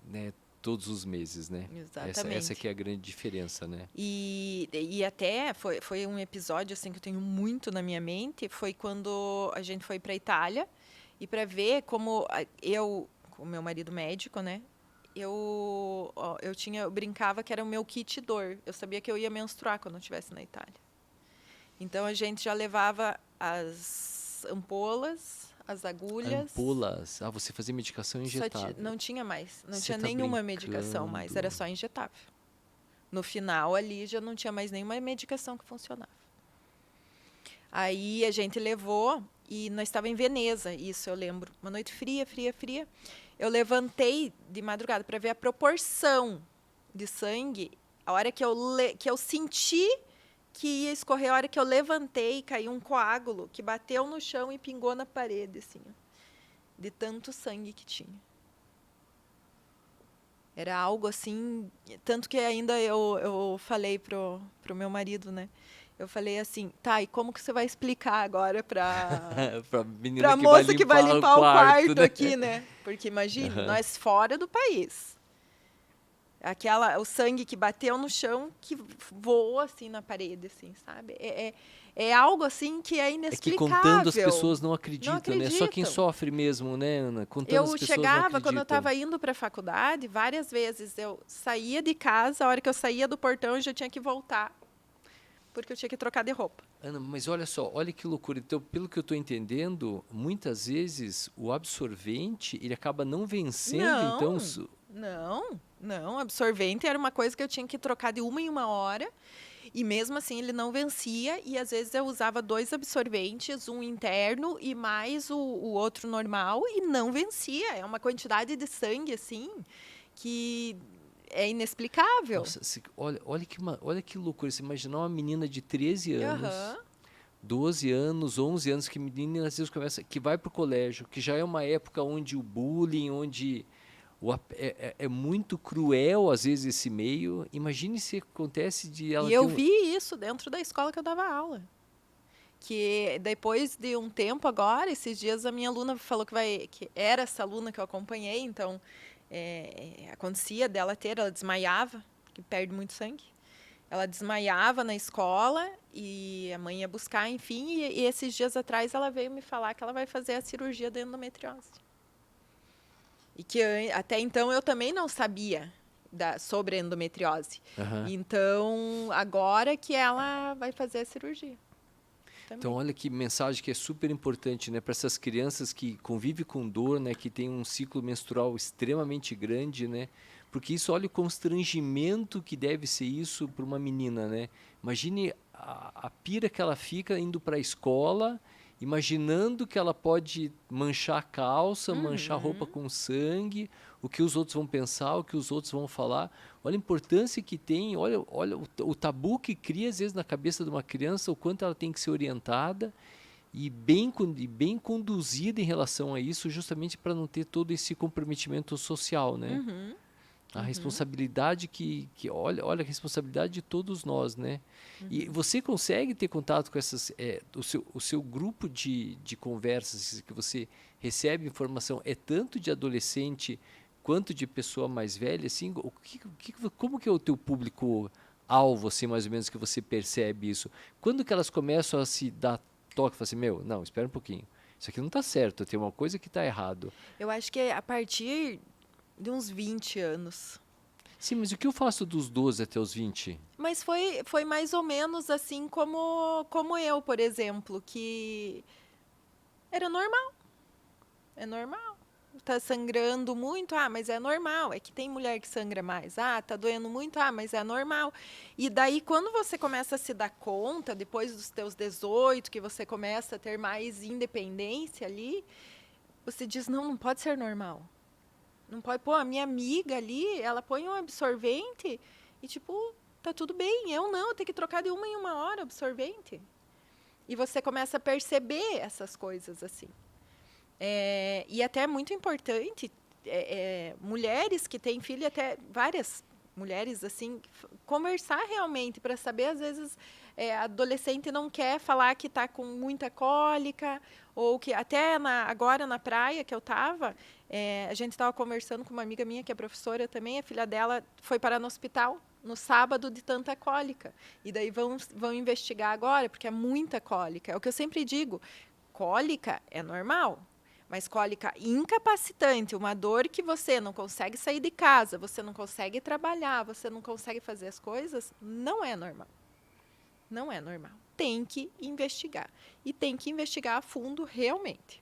né? Todos os meses, né? Exatamente. Essa que é a grande diferença, né? E até foi um episódio assim que eu tenho muito na minha mente, foi quando a gente foi para a Itália e para ver como eu, com meu marido médico, né? Eu brincava que era o meu kit dor. Eu sabia que eu ia menstruar quando eu estivesse na Itália. Então a gente já levava as ampolas, as agulhas. Ampolas? Ah, você fazia medicação injetável. Não tinha mais. Não Você tinha nenhuma medicação mais. Era só injetável. No final ali já não tinha mais nenhuma medicação que funcionava. Aí a gente levou e nós estávamos em Veneza, isso eu lembro. Uma noite fria, fria, fria. Eu levantei de madrugada para ver a proporção de sangue. A hora que eu senti que ia escorrer, a hora que eu levantei, caiu um coágulo que bateu no chão e pingou na parede, assim, de tanto sangue que tinha. Era algo assim, tanto que ainda eu falei pro meu marido, né? Eu falei assim, tá, e como que você vai explicar agora Pra menina pra que vai moça que vai limpar o limpar o quarto né? aqui, né? Porque imagine, Aham. nós fora do país. O sangue que bateu no chão, que voa assim na parede, assim, sabe? É algo assim que é É que contando as inexplicável. pessoas não Não acreditam, né? Só quem acreditam. sofre mesmo, né, Ana? Contando as Eu pessoas não chegava, quando eu acreditam. estava indo para a faculdade, várias vezes eu saía de casa, a hora que eu saía do portão, eu já tinha que voltar, porque eu tinha que trocar de roupa. Ana, mas olha só, olha que loucura. Então, pelo que eu estou entendendo, muitas vezes o absorvente ele acaba não vencendo, então. Não, não. Absorvente era uma coisa que eu tinha que trocar de uma em uma hora. E mesmo assim ele não vencia. E às vezes eu usava 2 absorventes, um interno e mais o outro normal. E não vencia. É uma quantidade de sangue, assim, que é inexplicável. Nossa, olha que loucura. Você imaginar uma menina de 13 anos, Aham. 12 anos, 11 anos, que menina às vezes começa, que vai para o colégio, que já é uma época onde o bullying, onde é muito cruel às vezes esse meio. Imagine se acontece de ela E ter eu um. vi isso dentro da escola que eu dava aula. Que depois de um tempo agora, esses dias a minha aluna falou que era essa aluna que eu acompanhei, então acontecia dela ela desmaiava, que perde muito sangue. Ela desmaiava na escola e a mãe ia buscar, enfim, e esses dias atrás ela veio me falar que ela vai fazer a cirurgia de endometriose. E que até então eu também não sabia sobre a endometriose. Aham. Então, agora que ela vai fazer a cirurgia. Então, Também. olha que mensagem que é super importante, né, para essas crianças que convivem com dor, né, que tem um ciclo menstrual extremamente grande, né? Porque isso, olha o constrangimento que deve ser isso para uma menina, né? Imagine a pira que ela fica indo para a escola, imaginando que ela pode manchar a calça, manchar a roupa Uhum. com sangue, o que os outros vão pensar, o que os outros vão falar. Olha a importância que tem, olha o tabu que cria às vezes na cabeça de uma criança, o quanto ela tem que ser orientada e bem conduzida em relação a isso, justamente para não ter todo esse comprometimento social, né? Uhum. A Uhum. responsabilidade olha a responsabilidade de todos nós, né? E Uhum. você consegue ter contato com o seu grupo de conversas que você recebe informação, é tanto de adolescente quanto de pessoa mais velha, assim, como que é o teu público alvo, assim, mais ou menos, que você percebe isso? Quando que elas começam a se dar toque, falam assim, meu, não, espera um pouquinho, isso aqui não está certo, tem uma coisa que está errado. Eu acho que é a partir de uns 20 anos. Sim, mas o que eu faço dos 12 até os 20? Mas foi mais ou menos assim como eu, por exemplo, que era normal. É normal. Tá sangrando muito, mas é normal. É que tem mulher que sangra mais. Tá doendo muito, mas é normal. E daí, quando você começa a se dar conta, depois dos teus 18, que você começa a ter mais independência ali, você diz, não pode ser normal. Não pode, pô, a minha amiga ali, ela põe um absorvente e, tipo, tá tudo bem. Eu não, eu tenho que trocar de uma em uma hora o absorvente. E você começa a perceber essas coisas assim. E até é muito importante, mulheres que têm filho, até várias mulheres, assim, conversar realmente para saber, às vezes, a adolescente não quer falar que está com muita cólica, ou que até agora na praia que eu estava, a gente estava conversando com uma amiga minha que é professora também, a filha dela foi parar no hospital no sábado de tanta cólica. E daí vão investigar agora, porque é muita cólica. É o que eu sempre digo, cólica é normal. Mas cólica incapacitante, uma dor que você não consegue sair de casa, você não consegue trabalhar, você não consegue fazer as coisas, não é normal. Não é normal. Tem que investigar. E tem que investigar a fundo realmente.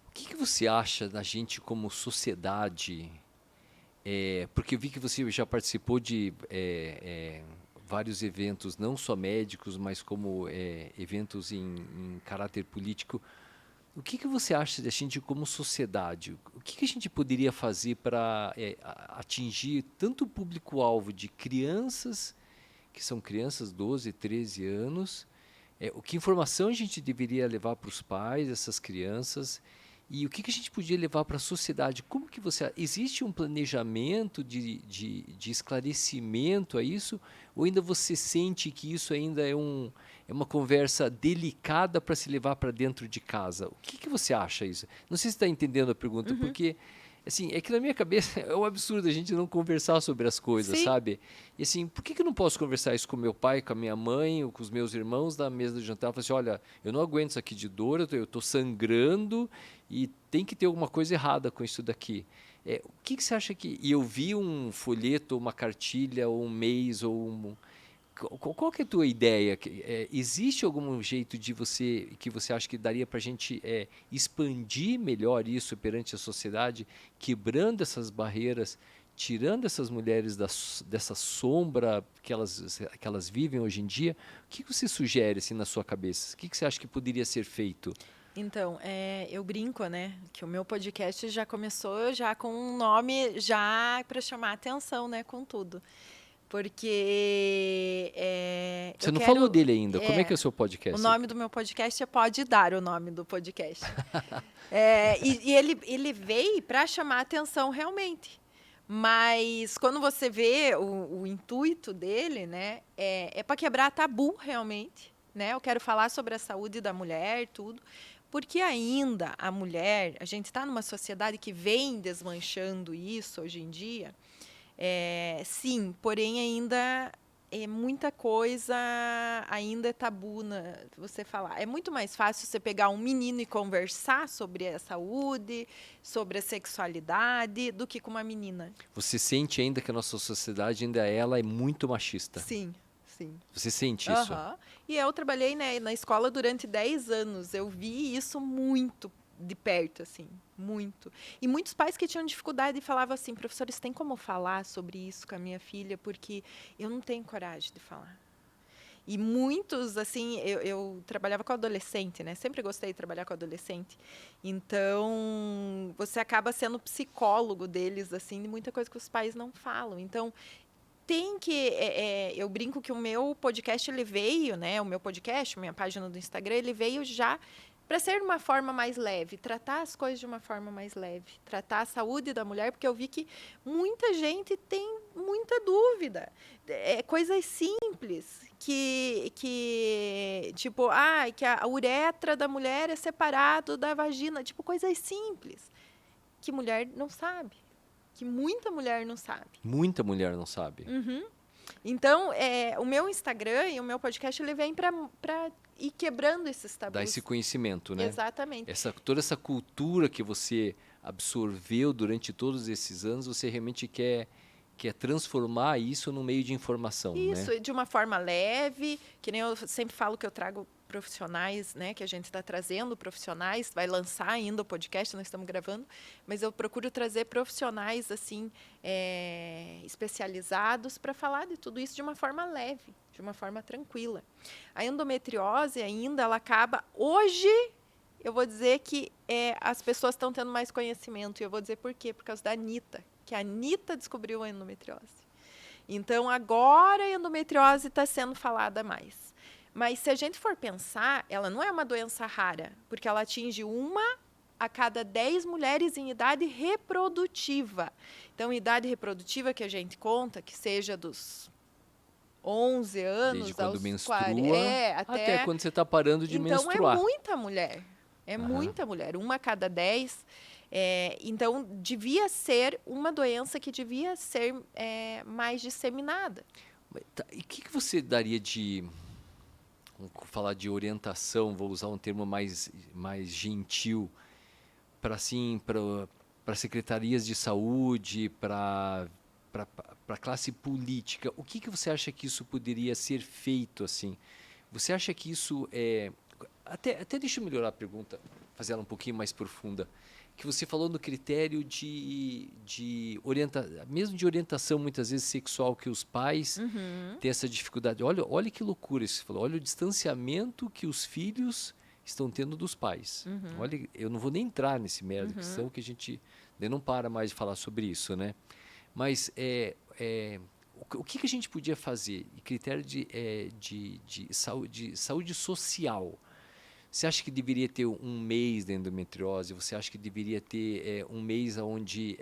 O que você acha da gente como sociedade? Porque eu vi que você já participou de vários eventos, não só médicos, mas como eventos em caráter político. O que você acha da gente como sociedade? O que a gente poderia fazer para atingir tanto o público-alvo de crianças, que são crianças 12, 13 anos, que informação a gente deveria levar para os pais dessas crianças E o que a gente podia levar para a sociedade? Como que você... Existe um planejamento de esclarecimento a isso? Ou ainda você sente que isso ainda é uma conversa delicada para se levar para dentro de casa? O que você acha isso? Não sei se está entendendo a pergunta, porque assim, é que na minha cabeça é um absurdo a gente não conversar sobre as coisas, Sim. sabe? E assim, por que eu não posso conversar isso com meu pai, com a minha mãe, ou com os meus irmãos na mesa de jantar? Eu falo assim, olha, eu não aguento isso aqui de dor, eu tô sangrando e tem que ter alguma coisa errada com isso daqui. O que você acha que... E eu vi um folheto, uma cartilha, ou um mês, ou um... Qual que é a tua ideia? Existe algum jeito de que você acha que daria para a gente expandir melhor isso perante a sociedade, quebrando essas barreiras, tirando essas mulheres dessa sombra que elas vivem hoje em dia? O que você sugere assim, na sua cabeça? O que você acha que poderia ser feito? Então, eu brinco, né, que o meu podcast já começou já com um nome já para chamar atenção, né, com tudo. Porque Você eu não falou quero... dele ainda. Como é que é o seu O podcast? nome do meu podcast é Pode Dar, o nome do podcast. E ele veio para chamar atenção realmente. Mas quando você vê o intuito dele, né, é para quebrar tabu realmente. Né? Eu quero falar sobre a saúde da mulher, tudo. Porque ainda a mulher, a gente está numa sociedade que vem desmanchando isso hoje em dia. Sim, porém ainda muita coisa ainda é tabu você falar. É muito mais fácil você pegar um menino e conversar sobre a saúde, sobre a sexualidade, do que com uma menina. Você sente ainda que a nossa sociedade ainda ela é muito machista? Sim, sim. Você sente isso? E eu trabalhei, né, na escola durante 10 anos. Eu vi isso muito de perto, assim, muito. E muitos pais que tinham dificuldade falavam assim, professores, tem como falar sobre isso com a minha filha? Porque eu não tenho coragem de falar. E muitos, assim, eu trabalhava com adolescente, né? Sempre gostei de trabalhar com adolescente. Então, você acaba sendo psicólogo deles, assim, de muita coisa que os pais não falam. Então, tem que... eu brinco que o meu podcast, ele veio, né? O meu podcast, minha página do Instagram, ele veio já para ser de uma forma mais leve, tratar as coisas de uma forma mais leve, tratar a saúde da mulher, porque eu vi que muita gente tem muita dúvida. Coisas simples, que tipo, que a uretra da mulher é separado da vagina, tipo, coisas simples, que mulher não sabe, que muita mulher não sabe. Muita mulher não sabe. Então, o meu Instagram e o meu podcast, ele vem para ir quebrando esses tabus. Dá esse conhecimento, né? Exatamente. Toda essa cultura que você absorveu durante todos esses anos, você realmente quer transformar isso num meio de informação, isso, né? de uma forma leve, que nem eu sempre falo que eu trago profissionais, né, que a gente está trazendo profissionais, vai lançar ainda o podcast, nós estamos gravando, mas eu procuro trazer profissionais assim especializados para falar de tudo isso de uma forma leve, de uma forma tranquila. A endometriose ainda, ela acaba hoje, eu vou dizer que as pessoas estão tendo mais conhecimento, e eu vou dizer por quê, por causa da Anitta, que a Anitta descobriu a endometriose. Então, agora a endometriose está sendo falada mais. Mas, se a gente for pensar, ela não é uma doença rara, porque ela atinge 1 a cada 10 mulheres em idade reprodutiva. Então, idade reprodutiva que a gente conta, que seja dos 11 anos Desde quando aos menstrua 40, até quando você está parando de menstruar. Então, é muita mulher. Muita mulher. 1 a cada 10. Então, devia ser uma doença que devia ser mais disseminada. E o que você daria de... Vamos falar de orientação, vou usar um termo mais gentil, para secretarias de saúde, para a classe política. O que você acha que isso poderia ser feito assim? Você acha que isso é... Até deixa eu melhorar a pergunta, fazer ela um pouquinho mais profunda. Que você falou no critério mesmo de orientação, muitas vezes sexual, que os pais têm essa dificuldade. Olha que loucura isso que você falou. Olha o distanciamento que os filhos estão tendo dos pais. Olha, eu não vou nem entrar nesse mérito, questão que a gente não para mais de falar sobre isso, né? Mas o que a gente podia fazer? Critério de saúde social. Você acha que deveria ter um mês da endometriose? Você acha que deveria ter um mês onde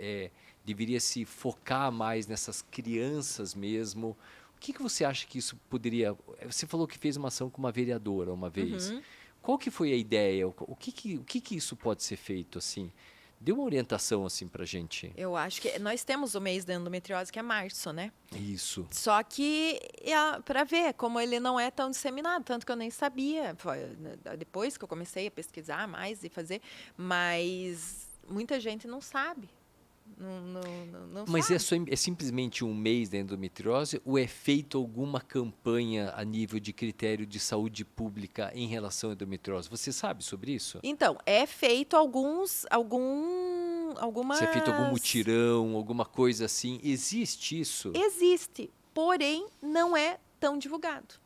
deveria se focar mais nessas crianças mesmo? O que você acha que isso poderia... Você falou que fez uma ação com uma vereadora uma vez. Uhum. Qual que foi a ideia? O que isso pode ser feito assim? Dê uma orientação assim pra gente. Eu acho que nós temos o mês da endometriose, que é março, né? Isso. Só que, para ver como ele não é tão disseminado, tanto que eu nem sabia. Foi depois que eu comecei a pesquisar mais e fazer, mas muita gente não sabe. Não Mas sabe. é simplesmente um mês da endometriose ou é feita alguma campanha a nível de critério de saúde pública em relação à endometriose? Você sabe sobre isso? Então, é feito algumas. Se é feito algum mutirão, alguma coisa assim, existe isso? Existe, porém não é tão divulgado.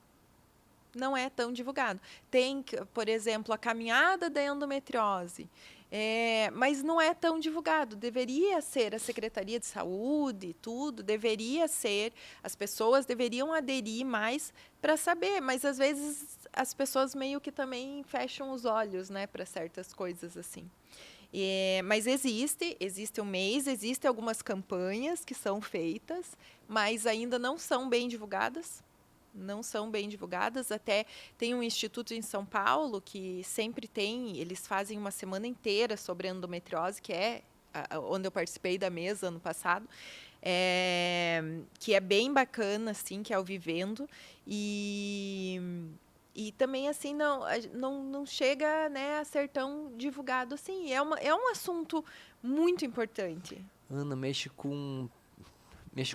Não é tão divulgado. Tem, por exemplo, a caminhada da endometriose, mas não é tão divulgado. Deveria ser a Secretaria de Saúde, tudo, deveria ser, as pessoas deveriam aderir mais para saber, mas às vezes as pessoas meio que também fecham os olhos, né, para certas coisas assim. Mas existe um mês, existem algumas campanhas que são feitas, mas ainda não são bem divulgadas. Não são bem divulgadas. Até tem um instituto em São Paulo que sempre eles fazem uma semana inteira sobre endometriose, que é onde eu participei da mesa ano passado, que é bem bacana, assim, que é o Vivendo. E também, assim, não chega, né, a ser tão divulgado assim. É um assunto muito importante. Ana, mexe com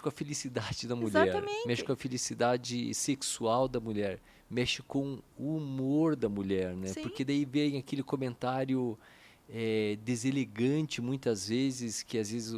a felicidade da mulher, mexe Exatamente. com a felicidade sexual da mulher, mexe com o humor da mulher, né? Sim. Porque daí vem aquele comentário deselegante muitas vezes, que às vezes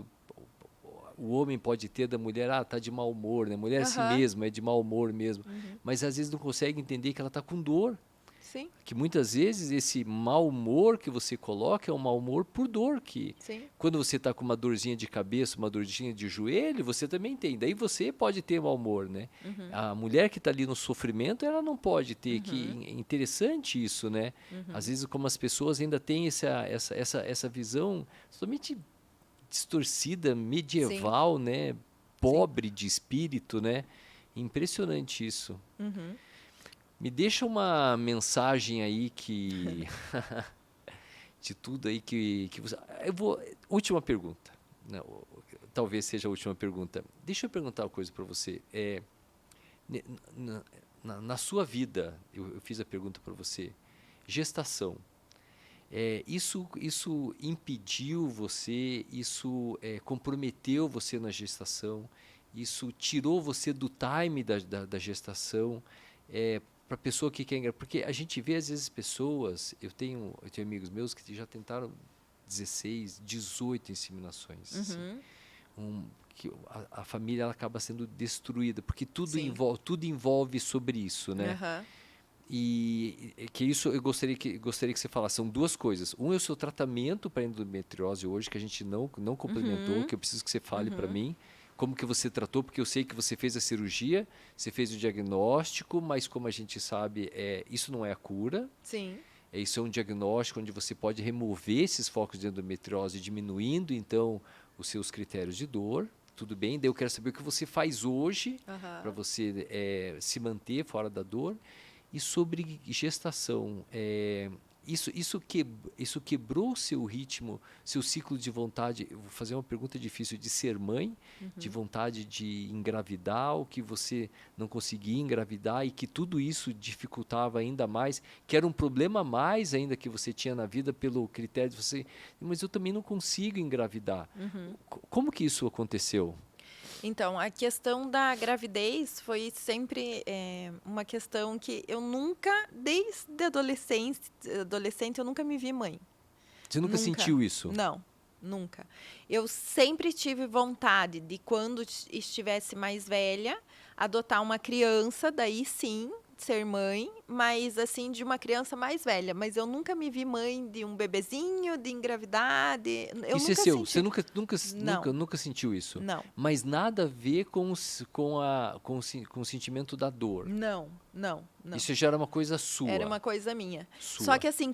o homem pode ter da mulher, tá de mau humor, né? Mulher é assim mesmo, é de mau humor mesmo. Uhum. Mas às vezes não consegue entender que ela está com dor. Sim. Que muitas vezes esse mau humor que você coloca é um mau humor por dor, que Sim. quando você está com uma dorzinha de cabeça, uma dorzinha de joelho, você também tem. Daí você pode ter mau humor, né? Uhum. A mulher que está ali no sofrimento, ela não pode ter. Uhum. Que é interessante isso, né? Uhum. Às vezes como as pessoas ainda têm essa visão totalmente distorcida, medieval, né? Pobre de espírito, né? Impressionante isso. Uhum. Me deixa uma mensagem aí de tudo aí que você... Última pergunta. Não, talvez seja a última pergunta. Deixa eu perguntar uma coisa para você. Na sua vida, eu fiz a pergunta para você. Gestação. Isso impediu você, isso comprometeu você na gestação, isso tirou você do time da gestação, para a pessoa que quer engravidar. Porque a gente vê às vezes pessoas, eu tenho amigos meus que já tentaram 16, 18 inseminações. Uhum. Assim, que a família ela acaba sendo destruída, porque tudo envolve sobre isso, né? Uhum. E que isso eu gostaria que você falasse. São duas coisas. Um é o seu tratamento para endometriose hoje, que a gente não complementou, que eu preciso que você fale para mim. Como que você tratou, porque eu sei que você fez a cirurgia, você fez o diagnóstico, mas como a gente sabe, isso não é a cura. Sim. Isso é um diagnóstico onde você pode remover esses focos de endometriose, diminuindo, então, os seus critérios de dor. Tudo bem? Daí eu quero saber o que você faz hoje para você se manter fora da dor. E sobre gestação, isso quebrou seu ritmo, seu ciclo de vontade. Eu vou fazer uma pergunta difícil: de ser mãe, de vontade de engravidar, ou que você não conseguia engravidar e que tudo isso dificultava ainda mais, que era um problema a mais ainda que você tinha na vida pelo critério de você, mas eu também não consigo engravidar. Como que isso aconteceu? Então, a questão da gravidez foi sempre uma questão que eu nunca, desde adolescente, eu nunca me vi mãe. Você nunca sentiu isso? Não, nunca. Eu sempre tive vontade de, quando estivesse mais velha, adotar uma criança, daí sim, ser mãe, mas assim, de uma criança mais velha. Mas eu nunca me vi mãe de um bebezinho, de engravidar, eu Isso é nunca seu. senti. Você Não, nunca sentiu isso. não, Mas nada a ver com o sentimento da dor. não, não, não. Isso já era uma coisa sua. Era uma coisa minha. Sua. Só que assim,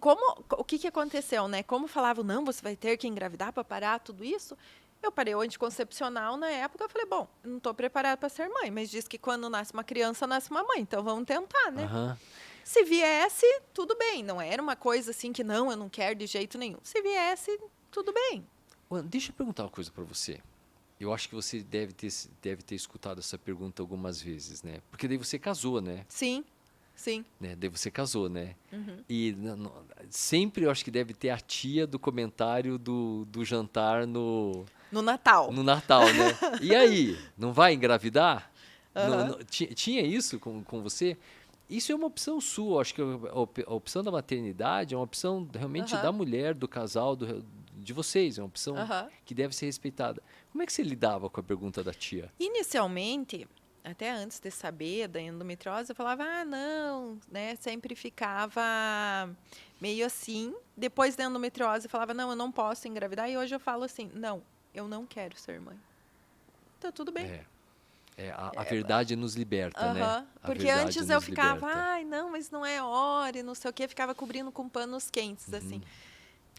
o que aconteceu, né? Como falavam, não, você vai ter que engravidar para parar tudo isso. Eu parei o anticoncepcional na época, eu falei, bom, não estou preparada para ser mãe, mas diz que quando nasce uma criança, nasce uma mãe, então vamos tentar, né? Aham. Se viesse, tudo bem, não era uma coisa assim que não, eu não quero de jeito nenhum. Se viesse, tudo bem. Deixa eu perguntar uma coisa para você. Eu acho que você deve ter escutado essa pergunta algumas vezes, né? Porque daí você casou, né? Sim, sim. Né? Daí você casou, né? Uhum. E sempre eu acho que deve ter a tia do comentário do jantar No Natal. no Natal, né? E aí, não vai engravidar? Aham. Tinha isso com você? Isso é uma opção sua. Acho que a opção da maternidade é uma opção realmente Aham. da mulher, do casal, de vocês. É uma opção Aham. que deve ser respeitada. Como é que você lidava com a pergunta da tia? Inicialmente, até antes de saber da endometriose, eu falava, não, né? Sempre ficava meio assim. Depois da endometriose, eu falava, não, eu não posso engravidar. E hoje eu falo assim, não, eu não quero ser mãe. Tá tudo bem. A verdade nos liberta, né? Aham. A Porque verdade antes eu nos ficava, liberta. ai, não, mas não é hora, e não sei o quê, ficava cobrindo com panos quentes, assim.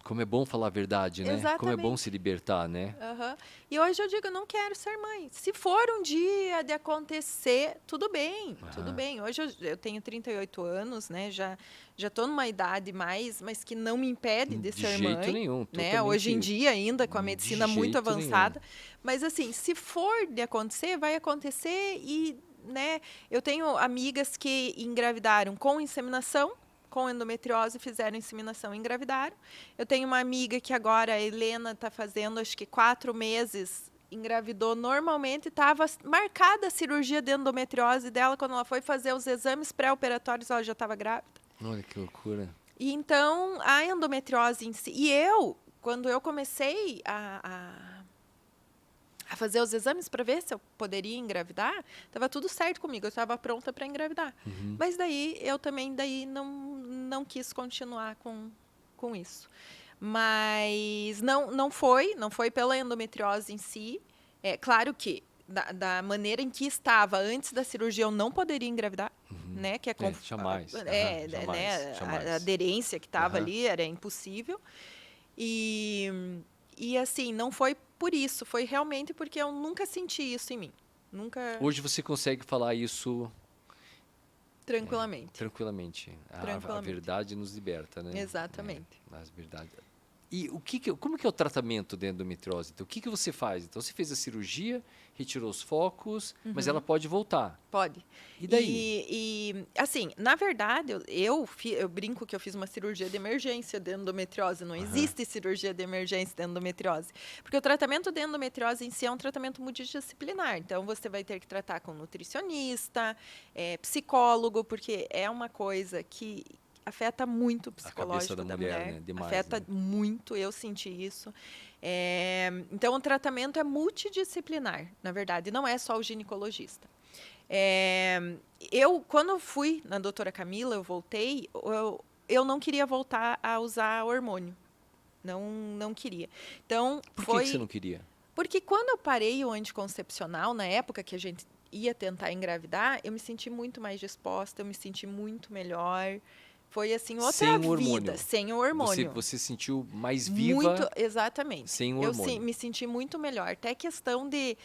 Como é bom falar a verdade, né? Como é bom Exatamente. se libertar, né? Aham. E hoje eu digo, eu não quero ser mãe. Se for um dia de acontecer, tudo bem, tudo Aham. bem. Hoje eu tenho 38 anos, né? Já estou numa idade mais, mas que não me impede de De ser jeito mãe, nenhum, né? Hoje em totalmente. dia ainda com a De medicina muito jeito avançada. Mas assim, se for de acontecer, vai acontecer e, né? Eu tenho amigas que engravidaram com inseminação, com endometriose, fizeram inseminação e engravidaram. Eu tenho uma amiga que agora, a Helena, está fazendo, acho que 4 meses, engravidou normalmente, estava marcada a cirurgia de endometriose dela, quando ela foi fazer os exames pré-operatórios, ela já estava grávida. Olha que loucura. E então, a endometriose em si... E quando eu comecei a fazer os exames para ver se eu poderia engravidar, estava tudo certo comigo, eu estava pronta para engravidar. Mas daí, eu também não quis continuar com isso. Mas não foi pela endometriose em si. É claro que da maneira em que estava antes da cirurgia, eu não poderia engravidar, né? Que jamais. né? Jamais. A aderência que estava Aham. ali era impossível. E assim, não foi por isso, foi realmente porque eu nunca senti isso em mim. Nunca. Hoje você consegue falar isso Tranquilamente. tranquilamente. A Tranquilamente. verdade nos liberta, né? Exatamente. As verdades. E como que é o tratamento da endometriose? Então, o que você faz? Então, você fez a cirurgia, retirou os focos, mas ela pode voltar. Pode. E daí? E assim, na verdade, eu brinco que eu fiz uma cirurgia de emergência de endometriose. Não existe cirurgia de emergência de endometriose. Porque o tratamento de endometriose em si é um tratamento multidisciplinar. Então, você vai ter que tratar com nutricionista, psicólogo, porque é uma coisa que afeta muito o psicológico da mulher. Né? Demais, afeta né? muito, eu senti isso. Então, o tratamento é multidisciplinar, na verdade, não é só o ginecologista. Quando eu fui na doutora Camila, eu voltei, eu não queria voltar a usar hormônio. Não queria. Então, Por que você não queria? Porque quando eu parei o anticoncepcional, na época que a gente ia tentar engravidar, eu me senti muito mais disposta, eu me senti muito melhor. Foi assim, outra sem vida, o hormônio. Sem o hormônio. Você se sentiu mais viva? Muito, exatamente. Sem o hormônio. Eu me senti muito melhor. Até questão de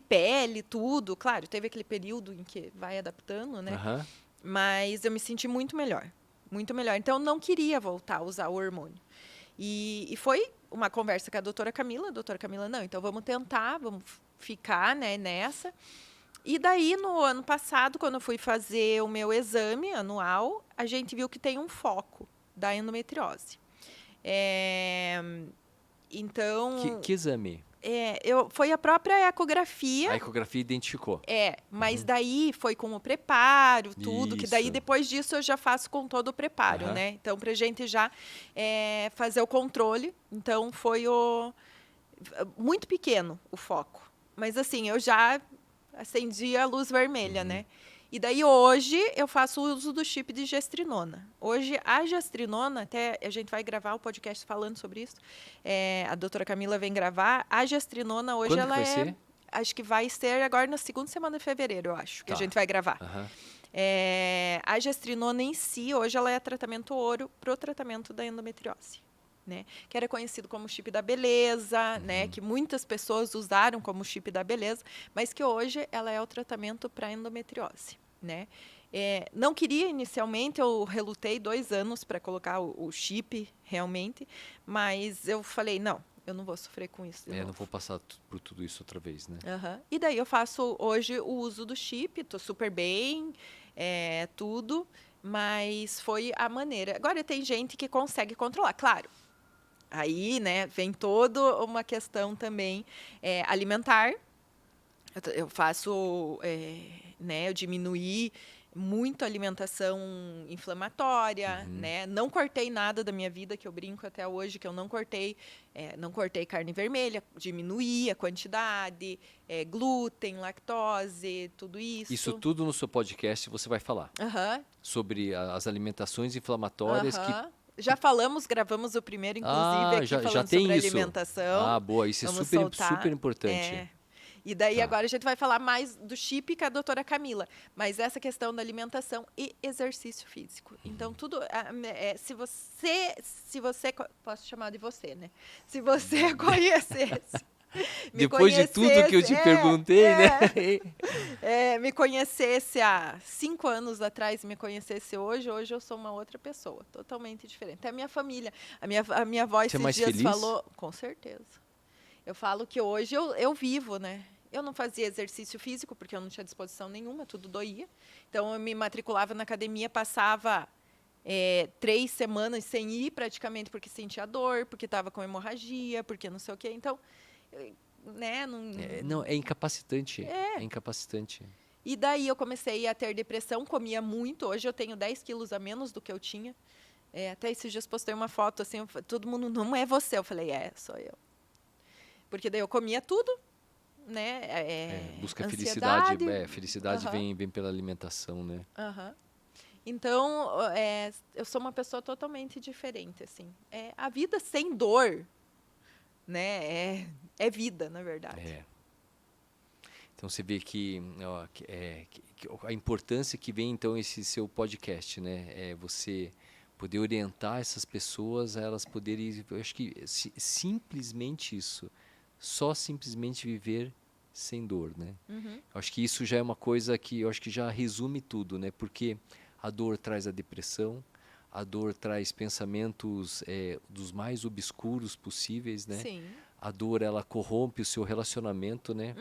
pele, tudo. Claro, teve aquele período em que vai adaptando, né? Mas eu me senti muito melhor. Muito melhor. Então, eu não queria voltar a usar o hormônio. E foi uma conversa com a doutora Camila. A doutora Camila, não, então vamos tentar, vamos ficar, né, nessa. E daí, no ano passado, quando eu fui fazer o meu exame anual, a gente viu que tem um foco da endometriose. Então... Que exame? Foi a própria ecografia. A ecografia identificou. Mas daí foi com o preparo, tudo, que daí Isso. depois disso eu já faço com todo o preparo, né? Então, pra gente já fazer o controle. Então, foi muito pequeno o foco. Mas assim, eu já acendi a luz vermelha, né? E daí hoje eu faço uso do chip de gestrinona. Hoje a gestrinona, até a gente vai gravar o podcast falando sobre isso, a doutora Camila vem gravar. A gestrinona hoje Quando que ela vai ser? acho que vai ser agora na segunda semana de fevereiro, eu acho, que a gente vai gravar. Aham. A gestrinona em si, hoje ela é tratamento ouro para o tratamento da endometriose. Né? Que era conhecido como chip da beleza, né? Que muitas pessoas usaram como chip da beleza, mas que hoje ela é o tratamento para endometriose. Né? Não queria inicialmente, eu relutei 2 anos para colocar o chip realmente, mas eu falei, não, eu não vou sofrer com isso. Não vou passar por tudo isso outra vez, né? E daí eu faço hoje o uso do chip, estou super bem, tudo, mas foi a maneira. Agora tem gente que consegue controlar, claro. Aí, né, vem toda uma questão também alimentar. Eu faço, né, eu diminuí muito a alimentação inflamatória, né? Não cortei nada da minha vida, que eu brinco até hoje, que eu não cortei carne vermelha, diminuí a quantidade, glúten, lactose, tudo isso. Isso tudo no seu podcast você vai falar sobre as alimentações inflamatórias que já falamos, gravamos o primeiro, inclusive, aqui falando tem sobre isso. alimentação. Boa, isso é super importante. E daí agora a gente vai falar mais do chip com a doutora Camila, mas essa questão da alimentação e exercício físico. Então, tudo, se você, posso chamar de você, né? Se você conhecesse... Depois de tudo que eu te perguntei, né? Me conhecesse há 5 anos atrás, me conhecesse hoje eu sou uma outra pessoa, totalmente diferente. Até a minha família, a minha avó esses dias falou, com certeza. Eu falo que hoje eu vivo, né? Eu não fazia exercício físico porque eu não tinha disposição nenhuma, tudo doía. Então eu me matriculava na academia, passava 3 semanas sem ir praticamente porque sentia dor, porque estava com hemorragia, porque não sei o quê. Então né? É incapacitante. É incapacitante. E daí eu comecei a ter depressão, comia muito. Hoje eu tenho 10 quilos a menos do que eu tinha. Até esses dias postei uma foto assim, todo mundo, não é você. Eu falei, sou eu. Porque daí eu comia tudo, né? Busca felicidade. Felicidade vem pela alimentação, né? Então, eu sou uma pessoa totalmente diferente, assim. A vida sem dor, né? É vida, na verdade. Então você vê que a importância que vem então esse seu podcast, né? É você poder orientar essas pessoas a elas poderem, eu acho que simplesmente isso, só simplesmente viver sem dor, né? Eu acho que isso já é uma coisa que eu acho que já resume tudo, né? Porque a dor traz a depressão, a dor traz pensamentos dos mais obscuros possíveis, né? Sim. A dor, ela corrompe o seu relacionamento, né?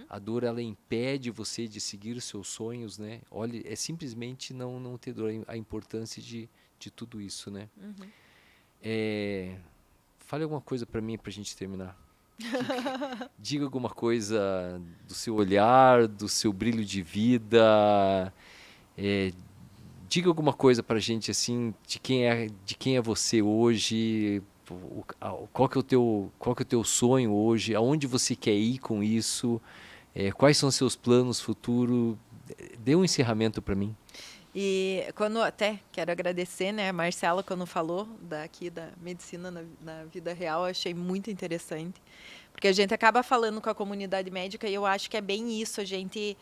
A dor, ela impede você de seguir os seus sonhos, né? Olha, é simplesmente não ter dor, a importância de tudo isso, né? Fale alguma coisa para mim, para a gente terminar. Diga alguma coisa do seu olhar, do seu brilho de vida. Diga alguma coisa para a gente, assim, de quem é você hoje. Qual que é o teu sonho hoje? Aonde você quer ir com isso? Quais são os seus planos futuros? Dê um encerramento para mim. E até quero agradecer, né, a Marcela, quando falou daqui da medicina na vida real, eu achei muito interessante. Porque a gente acaba falando com a comunidade médica e eu acho que é bem isso, a gente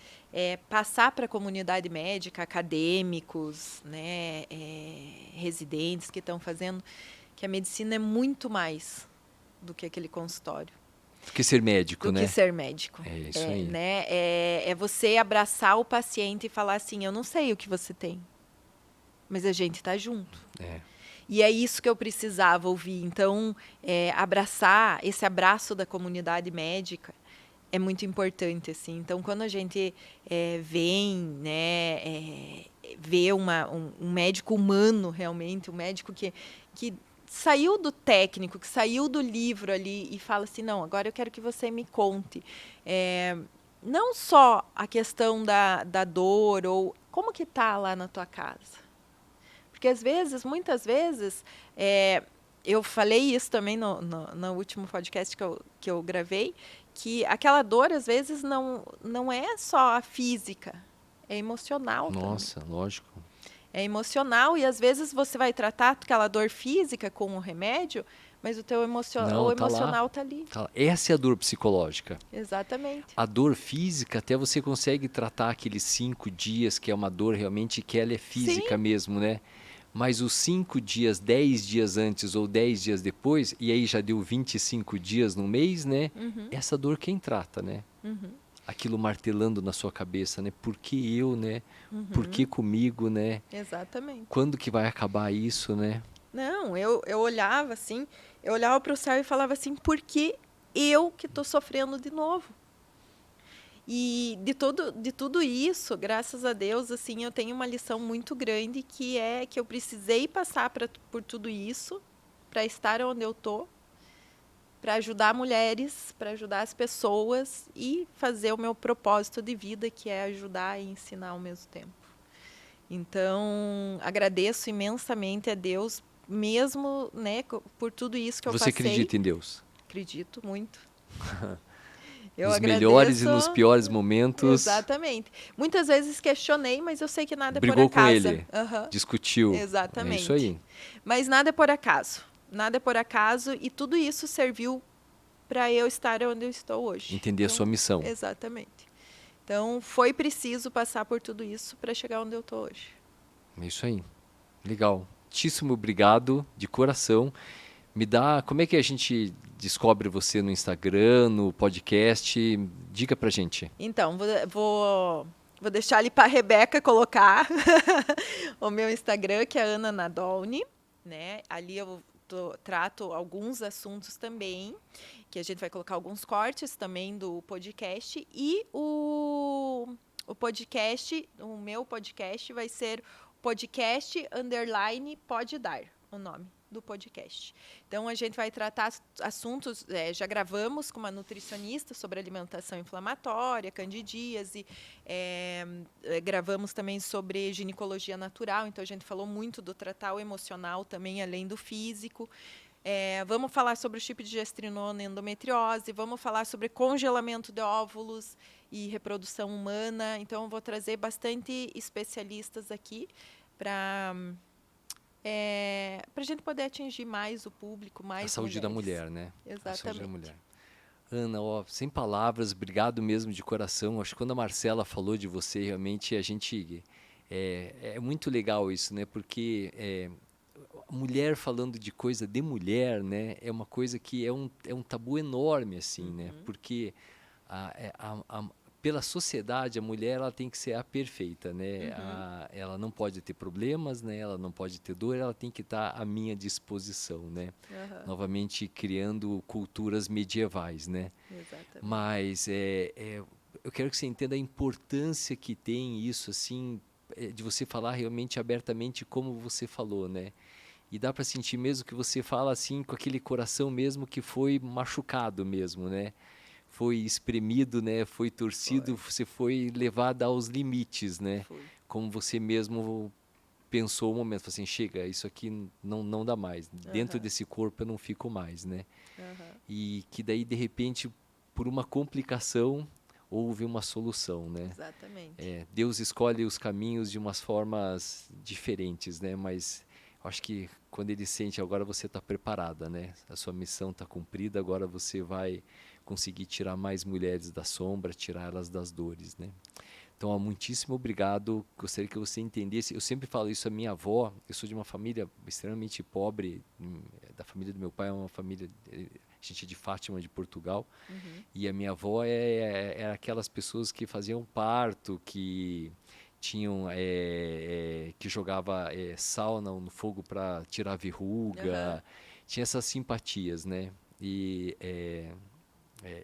passar para a comunidade médica, acadêmicos, né, residentes que estão fazendo, que a medicina é muito mais do que aquele consultório. Do que ser médico, né? Do que ser médico. É isso aí. Né? É você abraçar o paciente e falar assim, eu não sei o que você tem, mas a gente está junto. E é isso que eu precisava ouvir. Então, abraçar, esse abraço da comunidade médica é muito importante, assim. Então, quando a gente vem, né, vê um médico humano, realmente, um médico que saiu do técnico, que saiu do livro ali e fala assim, não, agora eu quero que você me conte. Não só a questão da dor ou como que está lá na tua casa. Porque às vezes, muitas vezes, eu falei isso também no último podcast que eu gravei, que aquela dor, às vezes, não é só a física, é emocional também. Nossa, lógico. É emocional e às vezes você vai tratar aquela dor física com o remédio, mas o teu Não, o tá lá. emocional tá ali. Tá lá. Essa é a dor psicológica. Exatamente. A dor física, até você consegue tratar aqueles 5 dias, que é uma dor realmente que ela é física Sim. mesmo, né? Mas os 5 dias, 10 dias antes ou 10 dias depois, e aí já deu 25 dias no mês, né? Essa dor quem trata, né? Aquilo martelando na sua cabeça, né? Por que eu, né? Por que comigo, né? Exatamente. Quando que vai acabar isso, né? Não, eu olhava assim, eu olhava para o céu e falava assim, por que eu que estou sofrendo de novo? E de tudo isso, graças a Deus, assim, eu tenho uma lição muito grande que é que eu precisei passar por tudo isso para estar onde eu tô, para ajudar mulheres, para ajudar as pessoas e fazer o meu propósito de vida, que é ajudar e ensinar ao mesmo tempo. Então, agradeço imensamente a Deus, mesmo, né, por tudo isso que eu Você passei. acredita em Deus? Acredito muito. Eu Nos melhores e agradeço. nos piores momentos. Exatamente. Muitas vezes questionei, mas eu sei que nada é por Brigou com acaso. ele, Aham. discutiu. É Exatamente. isso aí. Mas nada é por acaso. Nada é por acaso e tudo isso serviu para eu estar onde eu estou hoje. Entender a sua missão. Exatamente. Então, foi preciso passar por tudo isso para chegar onde eu estou hoje. É isso aí. Legal. Muitíssimo obrigado, de coração. Me dá, como é que a gente descobre você no Instagram, no podcast? Diga pra gente. Então, vou deixar ali para a Rebeca colocar o meu Instagram, que é Ana Nadolny, né? Ali eu trato alguns assuntos também, que a gente vai colocar alguns cortes também do podcast. E o podcast, o meu podcast vai ser podcast _ pode dar, o nome do podcast. Então, a gente vai tratar assuntos, já gravamos com uma nutricionista sobre alimentação inflamatória, candidíase, gravamos também sobre ginecologia natural, então a gente falou muito do tratar o emocional também, além do físico. Vamos falar sobre o chip de gestrinona e endometriose, vamos falar sobre congelamento de óvulos e reprodução humana. Então, eu vou trazer bastante especialistas aqui para a gente poder atingir mais o público, mais A saúde da mulheres. mulher, né? Exatamente. A saúde da mulher. Ana, ó, sem palavras, obrigado mesmo de coração. Acho que quando a Marcela falou de você, realmente a gente... É muito legal isso, né? Porque mulher falando de coisa de mulher, né? É uma coisa que é um tabu enorme, assim, né? Porque pela sociedade, a mulher ela tem que ser a perfeita, né? Ela não pode ter problemas, né? Ela não pode ter dor, ela tem que estar à minha disposição, né? Novamente criando culturas medievais, né? Exatamente. Mas eu quero que você entenda a importância que tem isso, assim, de você falar realmente abertamente como você falou, né? E dá para sentir mesmo que você fala assim com aquele coração mesmo que foi machucado mesmo, né? Foi espremido, né? Foi torcido, você foi levada aos limites, né? Foi. Como você mesmo pensou um momento, assim, chega, isso aqui não dá mais. Dentro desse corpo eu não fico mais, né? E que daí, de repente, por uma complicação, houve uma solução, né? Exatamente. Deus escolhe os caminhos de umas formas diferentes, né? Mas acho que quando ele sente, agora você está preparada, né? A sua missão está cumprida, agora você vai conseguir tirar mais mulheres da sombra, tirar elas das dores, né? Então, muitíssimo obrigado. Gostaria que você entendesse. Eu sempre falo isso à minha avó. Eu sou de uma família extremamente pobre. Da família do meu pai é uma família, a gente é de Fátima, de Portugal. E a minha avó era aquelas pessoas que faziam parto, que tinham que jogava sal no fogo para tirar verruga. Tinha essas simpatias, né? E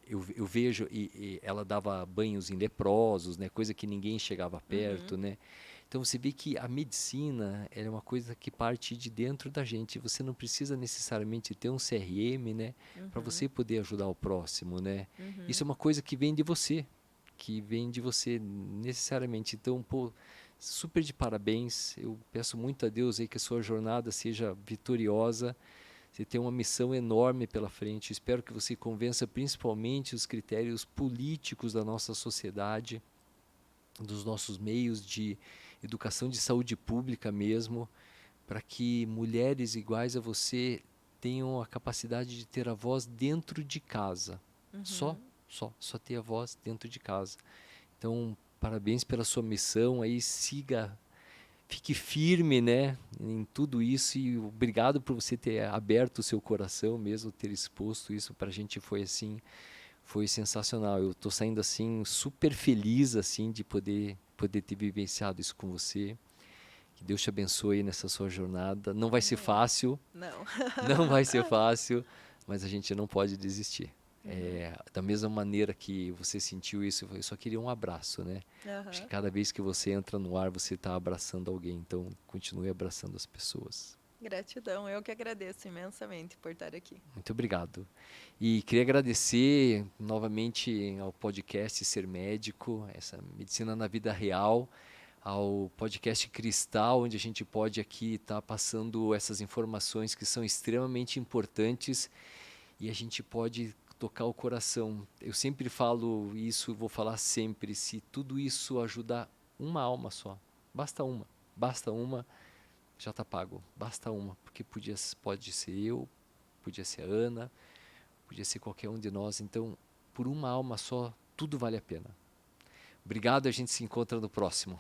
eu vejo, e ela dava banhos em leprosos, né? Coisa que ninguém chegava perto, né? Então você vê que a medicina é uma coisa que parte de dentro da gente. Você não precisa necessariamente ter um CRM, né? Para você poder ajudar o próximo, né? Isso é uma coisa que vem de você, necessariamente. Então, pô, super de parabéns. Eu peço muito a Deus aí que a sua jornada seja vitoriosa. Você tem uma missão enorme pela frente. Espero que você convença principalmente os critérios políticos da nossa sociedade dos nossos meios de educação de saúde pública mesmo, para que mulheres iguais a você tenham a capacidade de ter a voz dentro de casa. Só, só ter a voz dentro de casa. Então, parabéns pela sua missão aí, siga, fique firme, né, em tudo isso e obrigado por você ter aberto o seu coração mesmo, ter exposto isso para a gente foi assim, foi sensacional. Eu estou saindo assim super feliz assim de poder ter vivenciado isso com você. Que Deus te abençoe nessa sua jornada. Não vai ser fácil, Não. não vai ser fácil, mas a gente não pode desistir. Da mesma maneira que você sentiu isso, eu só queria um abraço, né? Acho que cada vez que você entra no ar, você está abraçando alguém, então continue abraçando as pessoas. Gratidão, eu que agradeço imensamente por estar aqui. Muito obrigado. E queria agradecer novamente ao podcast Ser Médico, essa medicina na vida real, ao podcast Cristal, onde a gente pode aqui estar passando essas informações que são extremamente importantes e a gente pode tocar o coração. Eu sempre falo isso e vou falar sempre, se tudo isso ajudar uma alma só, basta uma, já está pago, basta uma, porque pode ser eu, podia ser a Ana, podia ser qualquer um de nós, então por uma alma só, tudo vale a pena. Obrigado, a gente se encontra no próximo.